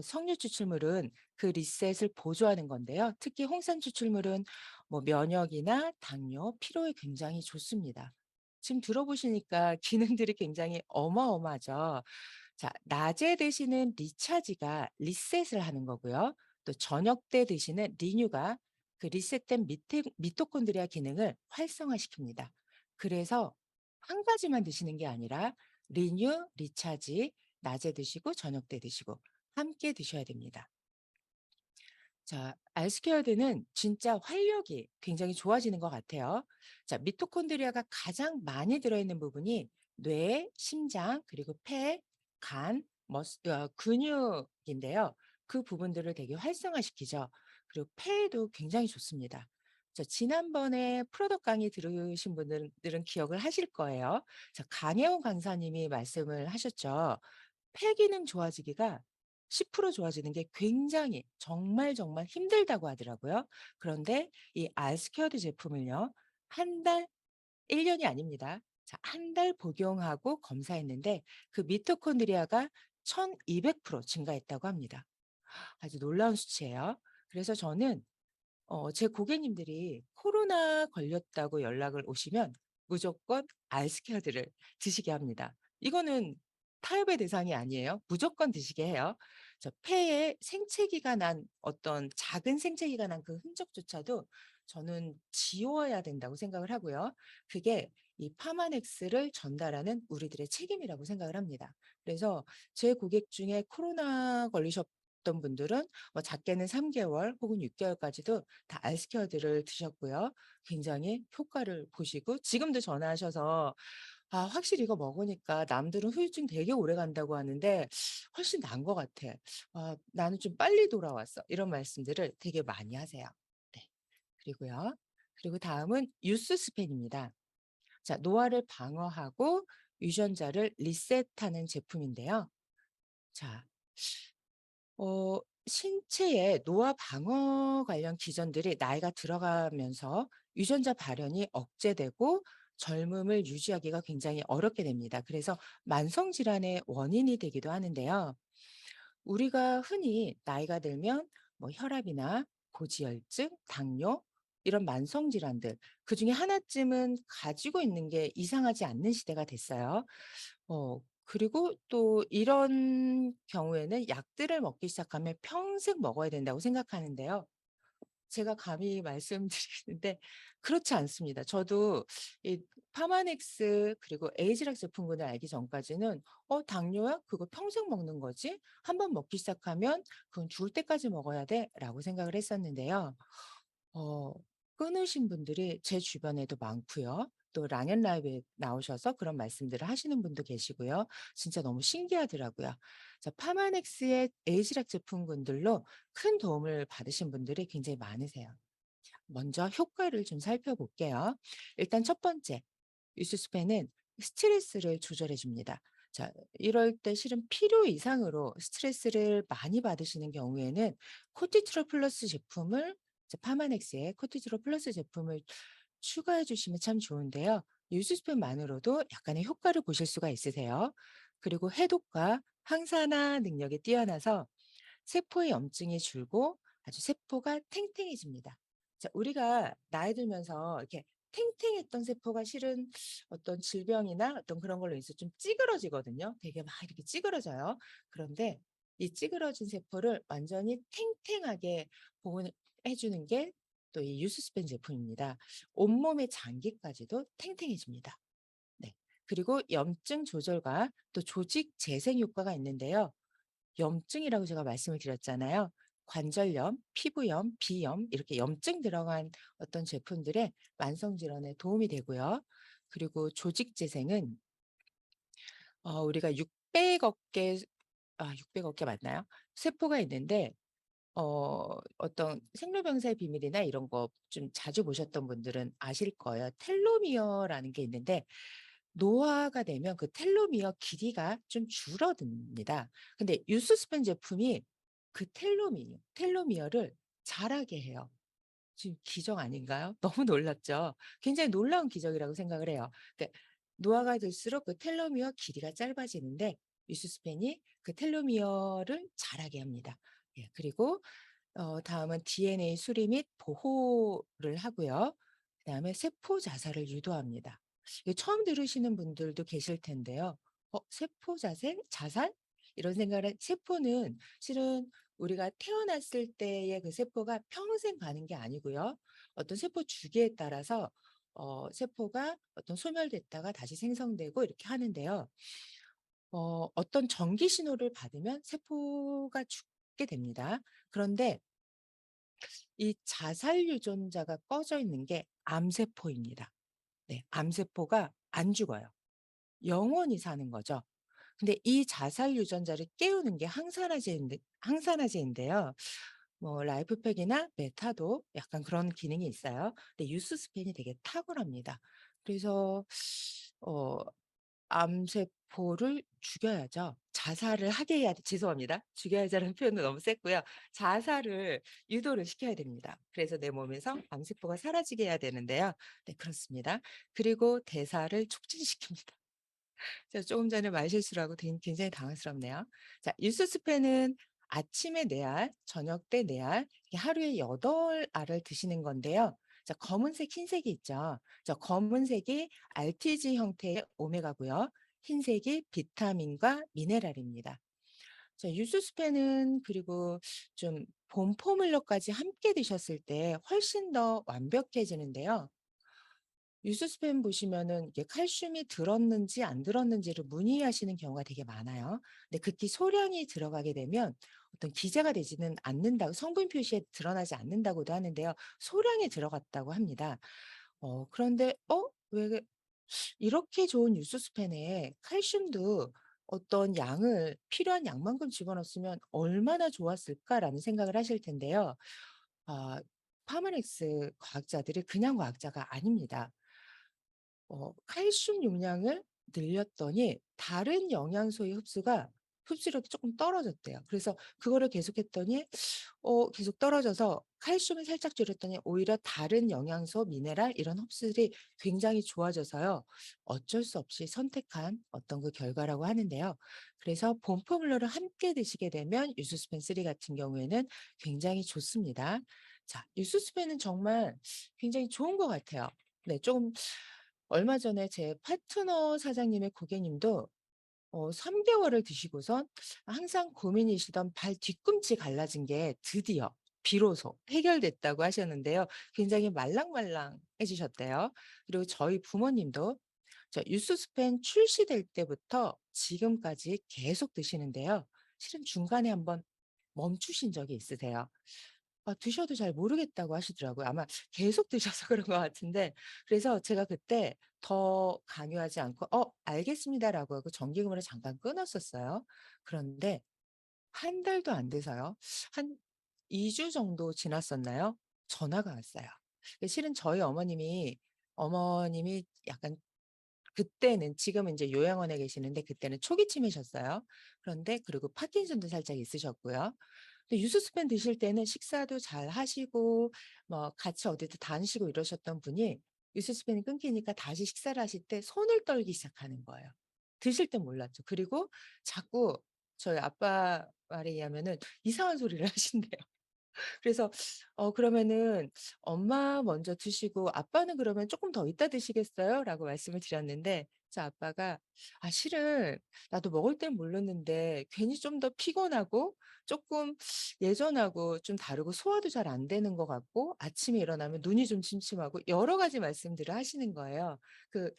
석류 추출물은 그 리셋을 보조하는 건데요. 특히 홍삼 추출물은 뭐 면역이나 당뇨, 피로에 굉장히 좋습니다. 지금 들어보시니까 기능들이 굉장히 어마어마하죠. 자, 낮에 드시는 리차지가 리셋을 하는 거고요. 또 저녁 때 드시는 리뉴가 그 리셋된 미토콘드리아 기능을 활성화시킵니다. 그래서 한 가지만 드시는 게 아니라 리뉴, 리차지 낮에 드시고 저녁 때 드시고 함께 드셔야 됩니다. 자, 알스케어드는 진짜 활력이 굉장히 좋아지는 것 같아요. 자, 미토콘드리아가 가장 많이 들어있는 부분이 뇌, 심장, 그리고 폐, 간, 근육인데요. 그 부분들을 되게 활성화시키죠. 그리고 폐에도 굉장히 좋습니다. 지난번에 프로덕트 강의 들으신 분들은 기억을 하실 거예요. 강혜원 강사님이 말씀을 하셨죠. 폐 기능 좋아지기가 10% 좋아지는 게 굉장히 정말 힘들다고 하더라고요. 그런데 이 알스퀘어드 제품을요. 한 달, 1 년이 아닙니다. 한 달 복용하고 검사했는데 그 미토콘드리아가 1200% 증가했다고 합니다. 아주 놀라운 수치예요. 그래서 저는 제 고객님들이 코로나 걸렸다고 연락을 오시면 무조건 알스케어드를 드시게 합니다. 이거는 타협의 대상이 아니에요. 무조건 드시게 해요. 폐에 생채기가 난 어떤 작은 생채기가 난 그 흔적조차도 저는 지워야 된다고 생각을 하고요. 그게 이 파마넥스를 전달하는 우리들의 책임이라고 생각을 합니다. 그래서 제 고객 중에 코로나 걸리셨던 분들은 작게는 3개월 혹은 6개월까지도 다 알스퀘어드를 드셨고요. 굉장히 효과를 보시고 지금도 전화하셔서 확실히 이거 먹으니까 남들은 후유증 되게 오래 간다고 하는데 훨씬 나은 것 같아. 나는 좀 빨리 돌아왔어. 이런 말씀들을 되게 많이 하세요. 네. 그리고요. 그리고 다음은 유스스펜입니다. 노화를 방어하고 유전자를 리셋하는 제품인데요. 자, 신체의 노화 방어 관련 기전들이 나이가 들어가면서 유전자 발현이 억제되고 젊음을 유지하기가 굉장히 어렵게 됩니다. 그래서 만성 질환의 원인이 되기도 하는데요. 우리가 흔히 나이가 들면 혈압이나 고지혈증, 당뇨 이런 만성 질환들 그중에 하나쯤은 가지고 있는 게 이상하지 않는 시대가 됐어요. 그리고 또 이런 경우에는 약들을 먹기 시작하면 평생 먹어야 된다고 생각하는데요. 제가 감히 말씀드리는데 그렇지 않습니다. 저도 이 파마넥스 그리고 에이즈락 제품군을 알기 전까지는 당뇨야? 그거 평생 먹는 거지? 한번 먹기 시작하면 그건 죽을 때까지 먹어야 돼?'라고 생각을 했었는데요. 어 끊으신 분들이 제 주변에도 많고요. 또 랑앤 라이브에 나오셔서 그런 말씀들을 하시는 분도 계시고요. 진짜 너무 신기하더라고요. 파마넥스의 에이즈락 제품군들로 큰 도움을 받으신 분들이 굉장히 많으세요. 먼저 효과를 좀 살펴볼게요. 일단 첫 번째, 유스스펜은 스트레스를 조절해 줍니다. 이럴 때 실은 필요 이상으로 스트레스를 많이 받으시는 경우에는 코티트로 플러스 제품을 파마넥스의 코티트로 플러스 제품을 추가해 주시면 참 좋은데요. 유스스펜만으로도 약간의 효과를 보실 수가 있으세요. 그리고 해독과 항산화 능력이 뛰어나서 세포의 염증이 줄고 아주 세포가 탱탱해집니다. 우리가 나이 들면서 이렇게 탱탱했던 세포가 실은 어떤 질병이나 어떤 그런 걸로 인해서 좀 찌그러지거든요. 되게 막 이렇게 찌그러져요. 그런데 이 찌그러진 세포를 완전히 탱탱하게 보호해 주는 게 또 이 유스스펜 제품입니다. 온몸의 장기까지도 탱탱해집니다. 네. 그리고 염증 조절과 또 조직 재생 효과가 있는데요. 염증이라고 제가 말씀을 드렸잖아요. 관절염, 피부염, 비염 이렇게 염증 들어간 어떤 제품들의 만성 질환에 도움이 되고요. 그리고 조직 재생은 우리가 600억 개 600억 개 맞나요? 세포가 있는데 어떤 생로병사의 비밀이나 이런 거 좀 자주 보셨던 분들은 아실 거예요. 텔로미어라는 게 있는데 노화가 되면 그 텔로미어 길이가 좀 줄어듭니다. 근데 유스스펜 제품이 그 텔로미어를 자라게 해요. 지금 기적 아닌가요? 너무 놀랍죠? 굉장히 놀라운 기적이라고 생각을 해요. 그러니까 노화가 들수록 그 텔로미어 길이가 짧아지는데 유스스펜이 그 텔로미어를 자라게 합니다. 예, 그리고 다음은 DNA 수리 및 보호를 하고요. 그다음에 세포 자살을 유도합니다. 이거 처음 들으시는 분들도 계실 텐데요. 세포 자살? 이런 생각을 세포는 실은 우리가 태어났을 때의 그 세포가 평생 가는 게 아니고요. 어떤 세포 주기에 따라서 세포가 어떤 소멸됐다가 다시 생성되고 이렇게 하는데요. 어떤 전기 신호를 받으면 세포가 죽게 됩니다. 그런데 이 자살 유전자가 꺼져 있는 게 암세포입니다. 네, 암세포가 안 죽어요. 영원히 사는 거죠. 근데 이 자살 유전자를 깨우는 게 항산화제인데요. 뭐 라이프팩이나 메타도 약간 그런 기능이 있어요. 근데 유스스펜이 되게 탁월합니다. 그래서 어 암세포를 죽여야죠. 자살을 하게 해야 돼. 죄송합니다. 죽여야죠라는 표현도 너무 셌고요. 자살을 유도를 시켜야 됩니다. 그래서 내 몸에서 암세포가 사라지게 해야 되는데요. 네, 그렇습니다. 그리고 대사를 촉진시킵니다. 제가 조금 전에 말실수를 하고 굉장히 당황스럽네요. 자, 유스스펜은 아침에 4알, 저녁 때 4알, 하루에 8알을 드시는 건데요. 자, 검은색, 흰색이 있죠. 자, 검은색이 RTG 형태의 오메가고요. 흰색이 비타민과 미네랄입니다. 자, 유스스펜은 그리고 좀 본포물로까지 함께 드셨을 때 훨씬 더 완벽해지는데요. 유스스펜 보시면은 이게 칼슘이 들었는지 안 들었는지를 문의하시는 경우가 되게 많아요. 근데 극히 소량이 들어가게 되면 어떤 기재가 되지는 않는다고, 성분 표시에 드러나지 않는다고도 하는데요. 소량이 들어갔다고 합니다. 그런데 왜 이렇게 좋은 유스스펜에 칼슘도 어떤 양을 필요한 양만큼 집어넣었으면 얼마나 좋았을까라는 생각을 하실 텐데요. 아, 파마넥스 과학자들이 그냥 과학자가 아닙니다. 칼슘 용량을 늘렸더니 다른 영양소의 흡수력이 조금 떨어졌대요. 그래서 그거를 계속했더니 계속 떨어져서 칼슘을 살짝 줄였더니 오히려 다른 영양소, 미네랄 이런 흡수들이 굉장히 좋아져서요. 어쩔 수 없이 선택한 어떤 그 결과라고 하는데요. 그래서 본포물러를 함께 드시게 되면 유스스펜 3 같은 경우에는 굉장히 좋습니다. 자, 유스스펜은 정말 굉장히 좋은 것 같아요. 네, 조금 얼마 전에 제 파트너 사장님의 고객님도 3개월을 드시고선 항상 고민이시던 발 뒤꿈치 갈라진 게 드디어 비로소 해결됐다고 하셨는데요. 굉장히 말랑말랑해지셨대요. 그리고 저희 부모님도 유스스펜 출시될 때부터 지금까지 계속 드시는데요. 실은 중간에 한번 멈추신 적이 있으세요. 드셔도 잘 모르겠다고 하시더라고요. 아마 계속 드셔서 그런 것 같은데, 그래서 제가 그때 더 강요하지 않고 알겠습니다.'라고 하고 정기금을 잠깐 끊었었어요. 그런데 한 달도 안 돼서요. 한 2주 정도 지났었나요? 전화가 왔어요. 실은 저희 어머님이 약간 그때는, 지금은 이제 요양원에 계시는데 그때는 초기 치매셨어요. 그런데 그리고 파킨슨도 살짝 있으셨고요. 근데 유스스펜 드실 때는 식사도 잘 하시고 뭐 같이 어디도 다니시고 이러셨던 분이 유스스펜이 끊기니까 다시 식사를 하실 때 손을 떨기 시작하는 거예요. 드실 땐 몰랐죠. 그리고 자꾸 저희 아빠 말에 의하면은 이상한 소리를 하신대요. 그래서 그러면은 "엄마 먼저 드시고 아빠는 그러면 조금 더 이따 드시겠어요?"라고 말씀을 드렸는데, 저 아빠가 "아, 실은 나도 먹을 땐 몰랐는데 괜히 좀 더 피곤하고 조금 예전하고 좀 다르고 소화도 잘 안 되는 것 같고 아침에 일어나면 눈이 좀 침침하고" 여러 가지 말씀들을 하시는 거예요.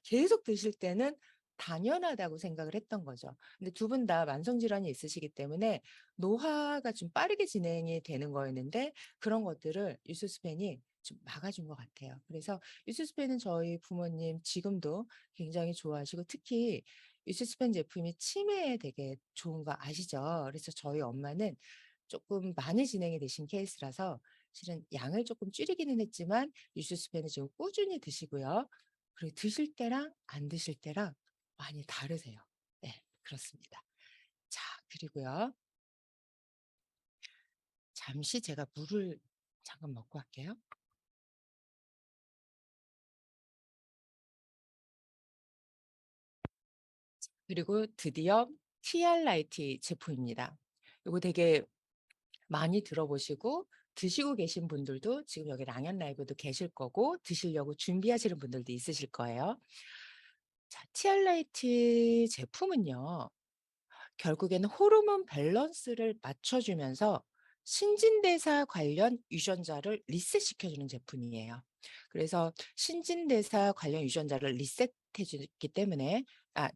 계속 드실 때는 당연하다고 생각을 했던 거죠. 근데 두 분 다 만성 질환이 있으시기 때문에 노화가 좀 빠르게 진행이 되는 거였는데 그런 것들을 유스스펜이 좀 막아준 것 같아요. 그래서 유스스펜은 저희 부모님 지금도 굉장히 좋아하시고, 특히 유스스펜 제품이 치매에 되게 좋은 거 아시죠? 그래서 저희 엄마는 조금 많이 진행이 되신 케이스라서 실은 양을 조금 줄이기는 했지만 유스스펜을 지금 꾸준히 드시고요. 그리고 드실 때랑 안 드실 때랑 많이 다르세요. 네, 그렇습니다. 자, 그리고요. 잠시 제가 물을 잠깐 먹고 할게요. 그리고 드디어 TR라이트 제품입니다. 이거 되게 많이 들어보시고 드시고 계신 분들도 지금 여기 랑연 라이브도 계실 거고 드시려고 준비하시는 분들도 있으실 거예요. 자, TR라이트 제품은요, 결국에는 호르몬 밸런스를 맞춰주면서 신진대사 관련 유전자를 리셋시켜주는 제품이에요. 그래서 신진대사 관련 유전자를 리셋해주기 때문에,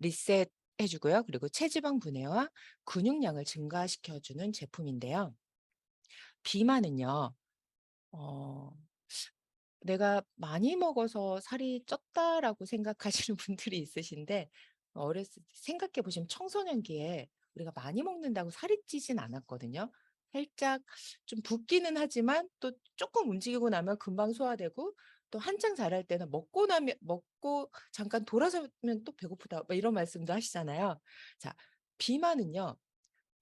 리셋해주고요. 그리고 체지방 분해와 근육량을 증가시켜주는 제품인데요. 비만은요, 어, 내가 많이 먹어서 살이 쪘다라고 생각하시는 분들이 있으신데, 어렸을 때 생각해 보시면 청소년기에 우리가 많이 먹는다고 살이 찌진 않았거든요. 살짝 좀 붓기는 하지만 또 조금 움직이고 나면 금방 소화되고 또 한창 자랄 때는 먹고 잠깐 돌아서면 또 배고프다 뭐 이런 말씀도 하시잖아요. 자, 비만은요.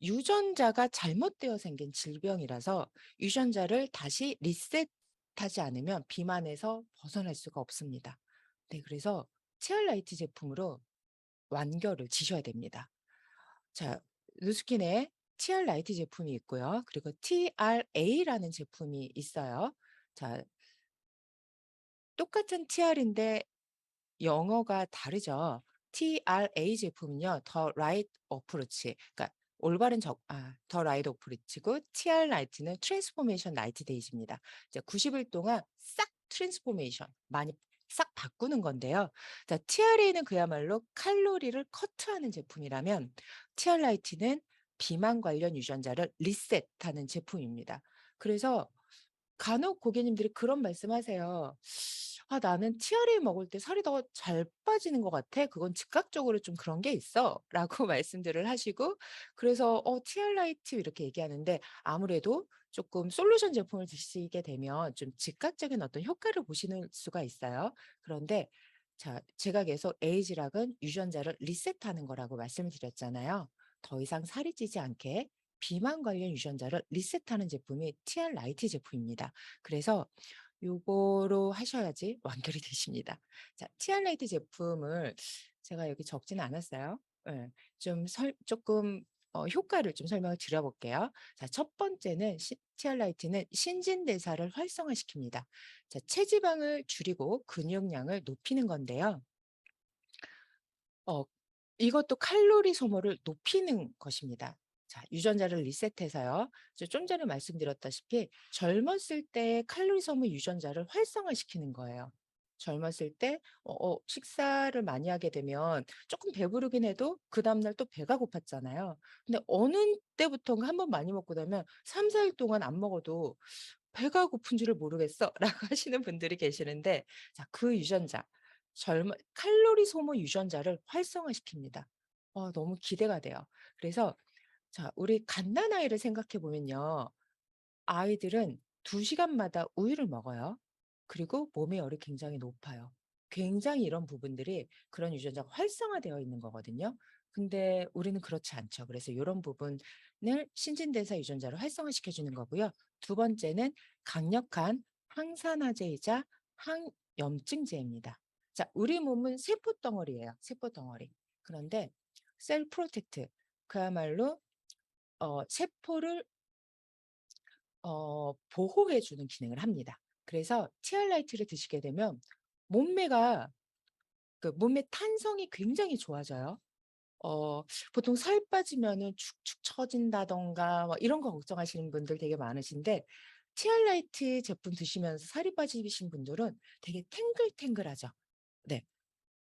유전자가 잘못되어 생긴 질병이라서 유전자를 다시 리셋하지 않으면 비만에서 벗어날 수가 없습니다. 네, 그래서 치얼라이트 제품으로 완결을 지셔야 됩니다. 자, 누스킨에 TR 라이트 제품이 있고요. 그리고 TRA라는 제품이 있어요. 자, 똑같은 TR인데 영어가 다르죠. TRA 제품은요, 더 라이트 어프로치, 그러니까 더 라이트 어프로치고 TR 라이트는 트랜스포메이션 라이트 데이즈입니다. 이제 90일 동안 싹 트랜스포메이션 많이 싹 바꾸는 건데요. 자, TRA는 그야말로 칼로리를 커트하는 제품이라면 TR 라이트는 비만 관련 유전자를 리셋하는 제품입니다. 그래서 간혹 고객님들이 그런 말씀하세요. "아 나는 TRA 먹을 때 살이 더 잘 빠지는 것 같아. 그건 즉각적으로 좀 그런 게 있어."라고 말씀들을 하시고 그래서 TR 라이트 이렇게 얘기하는데 아무래도 조금 솔루션 제품을 드시게 되면 좀 즉각적인 어떤 효과를 보시는 수가 있어요. 그런데 자, 제가 계속 에이지락은 유전자를 리셋하는 거라고 말씀을 드렸잖아요. 더 이상 살이 찌지 않게 비만 관련 유전자를 리셋하는 제품이 TR 라이트 제품입니다. 그래서 요거로 하셔야지 완결이 되십니다. 자, TR 라이트 제품을 제가 여기 적지는 않았어요. 예. 조금 효과를 좀 설명을 드려볼게요. 자, 첫 번째는 TR 라이트는 신진대사를 활성화시킵니다. 자, 체지방을 줄이고 근육량을 높이는 건데요. 어, 이것도 칼로리 소모를 높이는 것입니다. 자, 유전자를 리셋해서요. 좀 전에 말씀드렸다시피 젊었을 때 칼로리 소모 유전자를 활성화시키는 거예요. 젊었을 때 식사를 많이 하게 되면 조금 배부르긴 해도 그 다음날 또 배가 고팠잖아요. 근데 어느 때부턴가 한 번 많이 먹고 나면 3, 4일 동안 안 먹어도 배가 고픈 줄을 모르겠어 라고 하시는 분들이 계시는데 자, 그 유전자 칼로리 소모 유전자를 활성화시킵니다. 너무 기대가 돼요. 그래서 자, 우리 갓난아이를 생각해 보면요. 아이들은 2시간마다 우유를 먹어요. 그리고 몸의 열이 굉장히 높아요. 굉장히 이런 부분들이 그런 유전자가 활성화되어 있는 거거든요. 근데 우리는 그렇지 않죠. 그래서 이런 부분을 신진대사 유전자를 활성화시켜 주는 거고요. 두 번째는 강력한 항산화제이자 항염증제입니다. 자, 우리 몸은 세포 덩어리예요. 세포 덩어리. 그런데 셀 프로텍트 그야말로 세포를 보호해 주는 기능을 합니다. 그래서 티알라이트를 드시게 되면 몸매가 몸의 탄성이 굉장히 좋아져요. 보통 살 빠지면은 축축 처진다든가 뭐 이런 거 걱정하시는 분들 되게 많으신데 티알라이트 제품 드시면서 살이 빠지신 분들은 되게 탱글탱글하죠. 네.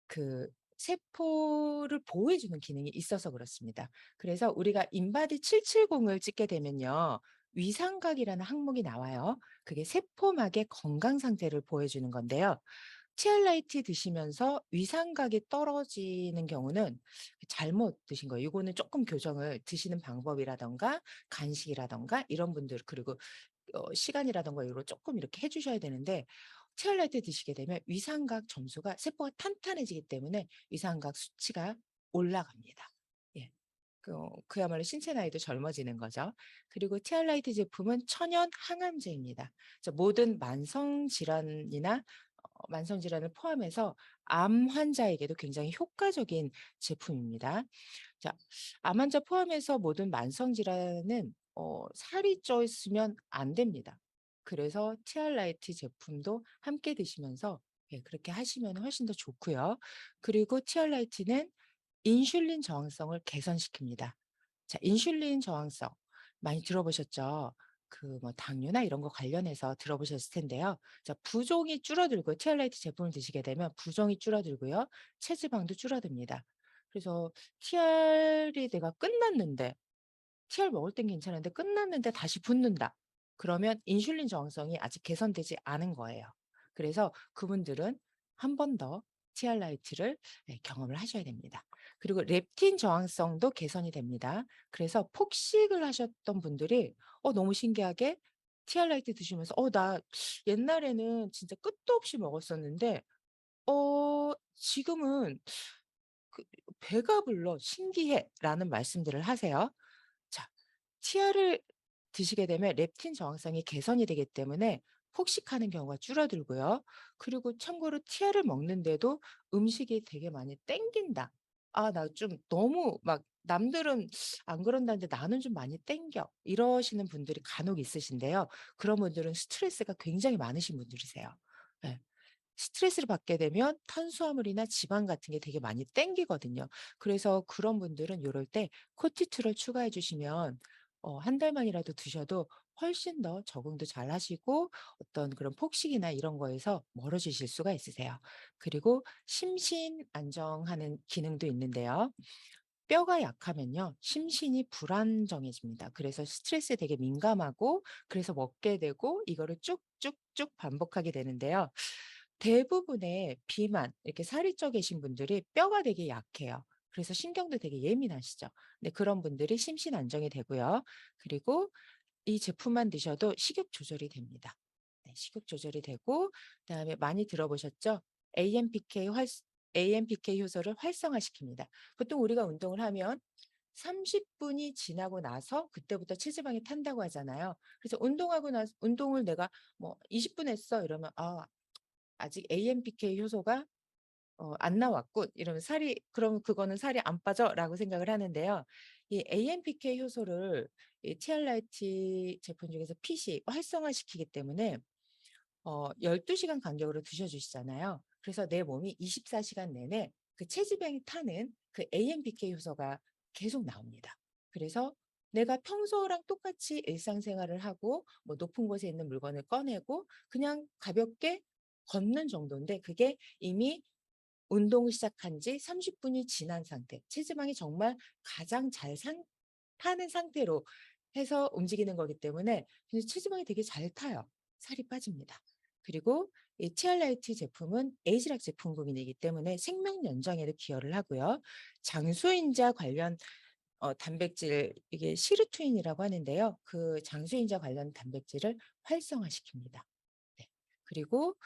그 세포를 보호해 주는 기능이 있어서 그렇습니다. 그래서 우리가 인바디 770을 찍게 되면요. 위상각이라는 항목이 나와요. 그게 세포막의 건강 상태를 보여 주는 건데요. 티알라이트 드시면서 위상각이 떨어지는 경우는 잘못 드신 거예요. 이거는 조금 교정을 드시는 방법이라든가 간식이라든가 이런 분들 그리고 시간이라든가 이런 조금 이렇게 해 주셔야 되는데 티알라이트 드시게 되면 위상각 점수가 세포가 탄탄해지기 때문에 위상각 수치가 올라갑니다. 예. 그야말로 신체 나이도 젊어지는 거죠. 그리고 티알라이트 제품은 천연 항암제입니다. 모든 만성 질환을 포함해서 암 환자에게도 굉장히 효과적인 제품입니다. 자, 암 환자 포함해서 모든 만성 질환은 살이 쪄 있으면 안 됩니다. 그래서 티알라이트 제품도 함께 드시면서 예, 그렇게 하시면 훨씬 더 좋고요. 그리고 티알라이트는 인슐린 저항성을 개선시킵니다. 자, 인슐린 저항성 많이 들어보셨죠? 뭐 당뇨나 이런 거 관련해서 들어보셨을 텐데요. 자, 부종이 줄어들고 티알라이트 제품을 드시게 되면 부종이 줄어들고요. 체지방도 줄어듭니다. 그래서 TR이 내가 끝났는데 TR 먹을 땐 괜찮은데 끝났는데 다시 붓는다. 그러면 인슐린 저항성이 아직 개선되지 않은 거예요. 그래서 그분들은 한 번 더 TR 라이트를 경험을 하셔야 됩니다. 그리고 렙틴 저항성도 개선이 됩니다. 그래서 폭식을 하셨던 분들이 너무 신기하게 티알라이트 드시면서 나 옛날에는 진짜 끝도 없이 먹었었는데 지금은 그 "배가 불러. 신기해."라는 말씀들을 하세요. 자, 치아를 드시게 되면 렙틴 저항성이 개선이 되기 때문에 폭식하는 경우가 줄어들고요. 그리고 참고로 치아를 먹는데도 음식이 되게 많이 땡긴다. 나 좀 너무 막 남들은 안 그런다는데 나는 좀 많이 땡겨. 이러시는 분들이 간혹 있으신데요. 그런 분들은 스트레스가 굉장히 많으신 분들이세요. 예. 스트레스를 받게 되면 탄수화물이나 지방 같은 게 되게 많이 땡기거든요. 그래서 그런 분들은 요럴 때 코티투를 추가해 주시면 한 달만이라도 드셔도 훨씬 더 적응도 잘 하시고 어떤 그런 폭식이나 이런 거에서 멀어지실 수가 있으세요. 그리고 심신 안정하는 기능도 있는데요. 뼈가 약하면요, 심신이 불안정해집니다. 그래서 스트레스에 되게 민감하고 그래서 먹게 되고 이거를 쭉쭉쭉 반복하게 되는데요. 대부분의 비만, 이렇게 살이 쪄 계신 분들이 뼈가 되게 약해요. 그래서 신경도 되게 예민하시죠. 근데 그런 분들이 심신 안정이 되고요. 그리고 이 제품만 드셔도 식욕 조절이 됩니다. 네, 식욕 조절이 되고 그다음에 많이 들어보셨죠? AMPK 활 AMPK 효소를 활성화시킵니다. 보통 우리가 운동을 하면 30분이 지나고 나서 그때부터 체지방이 탄다고 하잖아요. 그래서 운동하고 나서 운동을 내가 뭐 20분 했어 이러면 아직 AMPK 효소가 안 나왔군. 이러면 살이 그럼 그거는 살이 안 빠져라고 생각을 하는데요. 이 AMPK 효소를 이 TR라이트 제품 중에서 핏이 활성화시키기 때문에 12시간 간격으로 드셔 주시잖아요. 그래서 내 몸이 24시간 내내 그 체지방이 타는 그 AMPK 효소가 계속 나옵니다. 그래서 내가 평소랑 똑같이 일상생활을 하고 뭐 높은 곳에 있는 물건을 꺼내고 그냥 가볍게 걷는 정도인데 그게 이미 운동을 시작한 지 30분이 지난 상태, 체지방이 정말 가장 잘 타는 상태로 해서 움직이는 거기 때문에 체지방이 되게 잘 타요. 살이 빠집니다. 그리고 이 티알라이트 제품은 에이지락 제품군이기 때문에 생명 연장에도 기여를 하고요. 장수인자 관련 단백질 이게 시르투인이라고 하는데요. 그 장수인자 관련 단백질을 활성화시킵니다. 네. 그리고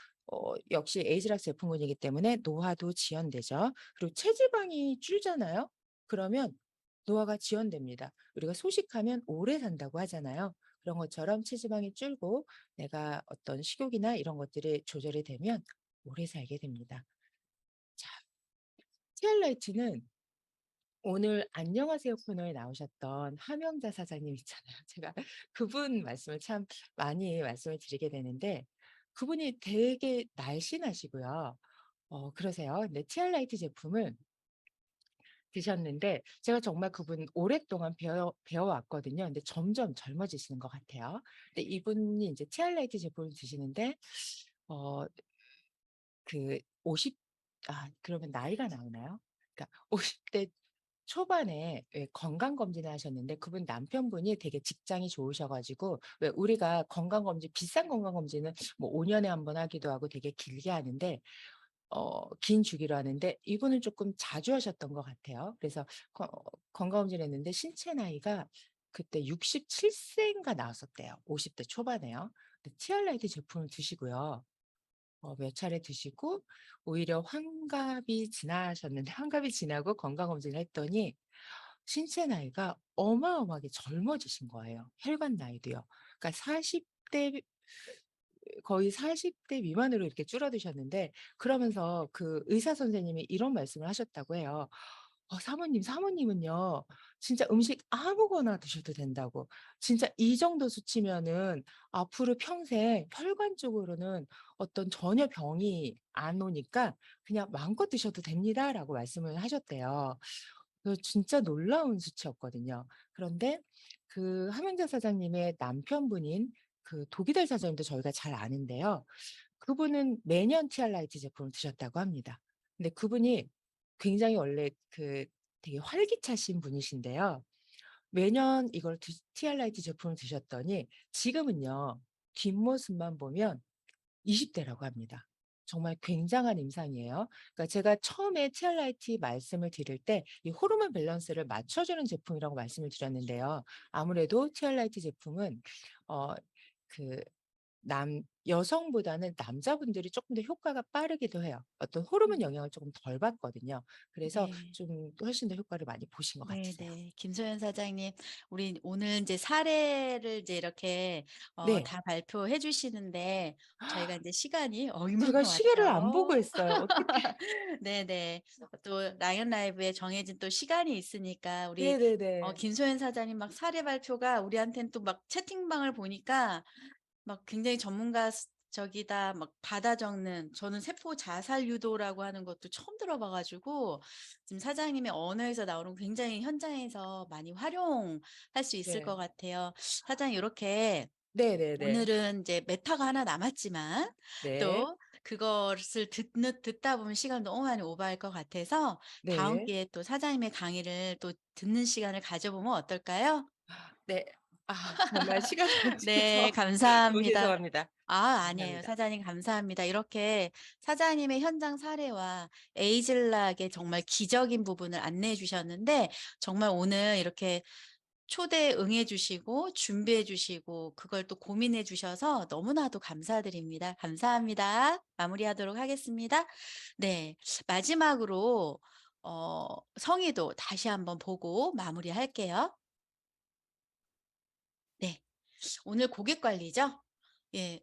역시 에이지락 제품군이기 때문에 노화도 지연되죠. 그리고 체지방이 줄잖아요. 그러면 노화가 지연됩니다. 우리가 소식하면 오래 산다고 하잖아요. 그런 것처럼 체지방이 줄고 내가 어떤 식욕이나 이런 것들이 조절이 되면 오래 살게 됩니다. 자, 티알라이트는 오늘 안녕하세요 코너에 나오셨던 함영자 사장님 있잖아요. 제가 그분 말씀을 참 많이 말씀을 드리게 되는데 그분이 되게 날씬하시고요. 그러세요. 근데 티알라이트 제품을 드셨는데 제가 정말 그분 오랫동안 배워왔거든요. 근데 점점 젊어지시는 것 같아요. 근데 이분이 이제 티알라이트 제품을 드시는데 어 그 50 그러면 나이가 나오나요? 그러니까 50대 초반에 왜 건강검진을 하셨는데 그분 남편분이 되게 직장이 좋으셔 가지고 왜 우리가 건강검진 비싼 건강검진은 뭐 5 년에 한 번 하기도 하고 되게 길게 하는데 긴 주기로 하는데 이분은 조금 자주 하셨던 것 같아요. 그래서 건강검진을 했는데 신체 나이가 그때 67 세인가 나왔었대요. 50대 초반에요. 근데 티알라이트 제품을 드시고요. 몇 차례 드시고 오히려 환갑이 지나셨는데 환갑이 지나고 건강검진을 했더니 신체 나이가 어마어마하게 젊어지신 거예요. 혈관 나이도요. 그러니까 40대 거의 40대 미만으로 이렇게 줄어드셨는데 그러면서 그 의사 선생님이 이런 말씀을 하셨다고 해요. 사모님은요. 진짜 음식 아무거나 드셔도 된다고. 진짜 이 정도 수치면은 앞으로 평생 혈관 쪽으로는 어떤 전혀 병이 안 오니까 그냥 마음껏 드셔도 됩니다라고 말씀을 하셨대요. 진짜 놀라운 수치였거든요. 그런데 그 함영자 사장님의 남편분인 그 도기달 사장님도 저희가 잘 아는데요. 그분은 매년 티알라이트 제품을 드셨다고 합니다. 근데 그분이 굉장히 원래 그 되게 활기차신 분이신데요. 매년 이걸 티알라이트 제품을 드셨더니 지금은요. 뒷모습만 보면 20 대라고 합니다. 정말 굉장한 임상이에요. 그러니까 제가 처음에 티알라이티 말씀을 드릴 때 이 호르몬 밸런스를 맞춰주는 제품이라고 말씀을 드렸는데요. 아무래도 티알라이티 제품은 어, 그 여성보다는 남자분들이 조금 더 효과가 빠르기도 해요. 어떤 호르몬 음. 영향을 조금 덜 받거든요. 그래서 네. 좀 훨씬 더 효과를 많이 보신 것 같으세요. 네네. 김소연 사장님, 우리 오늘 이제 사례를 이제 이렇게 네. 다 발표해 주시는데 저희가 이제 시간이 제가 이만큼 시계를 안 보고 왔어요. 있어요. 어떡해. 네네. 또 라이언 라이브에 정해진 또 시간이 있으니까 우리 네네네. 김소연 사장님 막 사례 발표가 우리한테는 또 막 채팅방을 보니까 막 굉장히 전문가적이다 막 받아 적는, 저는 세포 자살 유도라고 하는 것도 처음 들어봐 가지고 지금 사장님의 언어에서 나오는 굉장히 현장에서 많이 활용할 수 있을 것 네. 같아요. 사장님 이렇게 네네네. 오늘은 이제 메타가 하나 남았지만 네. 또 그것을 듣다 보면 시간 너무 많이 오버할 것 같아서 다음 네. 기회에 또 사장님의 강의를 또 듣는 시간을 가져보면 어떨까요? 네. 정말 시간 네, 정해서 너무 감사합니다. 죄송합니다. 아니에요. 감사합니다. 사장님 감사합니다. 이렇게 사장님의 현장 사례와 에이즐락의 정말 기적인 부분을 안내해 주셨는데 정말 오늘 이렇게 초대 응해 주시고 준비해 주시고 그걸 또 고민해 주셔서 너무나도 감사드립니다. 감사합니다. 마무리하도록 하겠습니다. 네. 마지막으로 성의도 다시 한번 보고 마무리할게요. 네. 오늘 고객 관리죠? 예.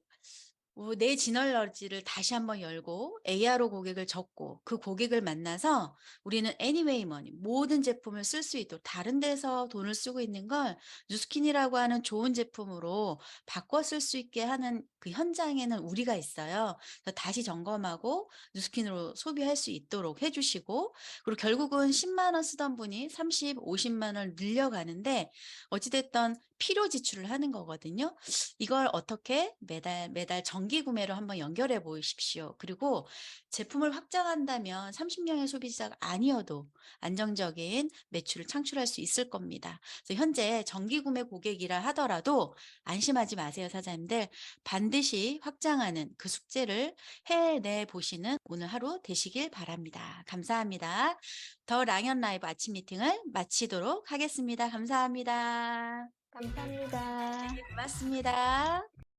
내 지널러지를 다시 한번 열고 ARO 고객을 적고 그 고객을 만나서 우리는 애니웨이 머니 모든 제품을 쓸 수 있도록 다른 데서 돈을 쓰고 있는 걸 뉴스킨이라고 하는 좋은 제품으로 바꿔 쓸 수 있게 하는 그 현장에는 우리가 있어요. 그래서 다시 점검하고 뉴스킨으로 소비할 수 있도록 해주시고, 그리고 결국은 10만 원 쓰던 분이 30, 50만 원 늘려가는데 어찌됐든 필요 지출을 하는 거거든요. 이걸 어떻게 매달 정기 구매로 한번 연결해 보십시오. 그리고 제품을 확장한다면 30명의 소비자가 아니어도 안정적인 매출을 창출할 수 있을 겁니다. 그래서 현재 정기 구매 고객이라 하더라도 안심하지 마세요, 사장님들. 반드시 확장하는 그 숙제를 해내 보시는 오늘 하루 되시길 바랍니다. 감사합니다. 더 랑연 라이브 아침 미팅을 마치도록 하겠습니다. 감사합니다. 감사합니다. 네, 고맙습니다.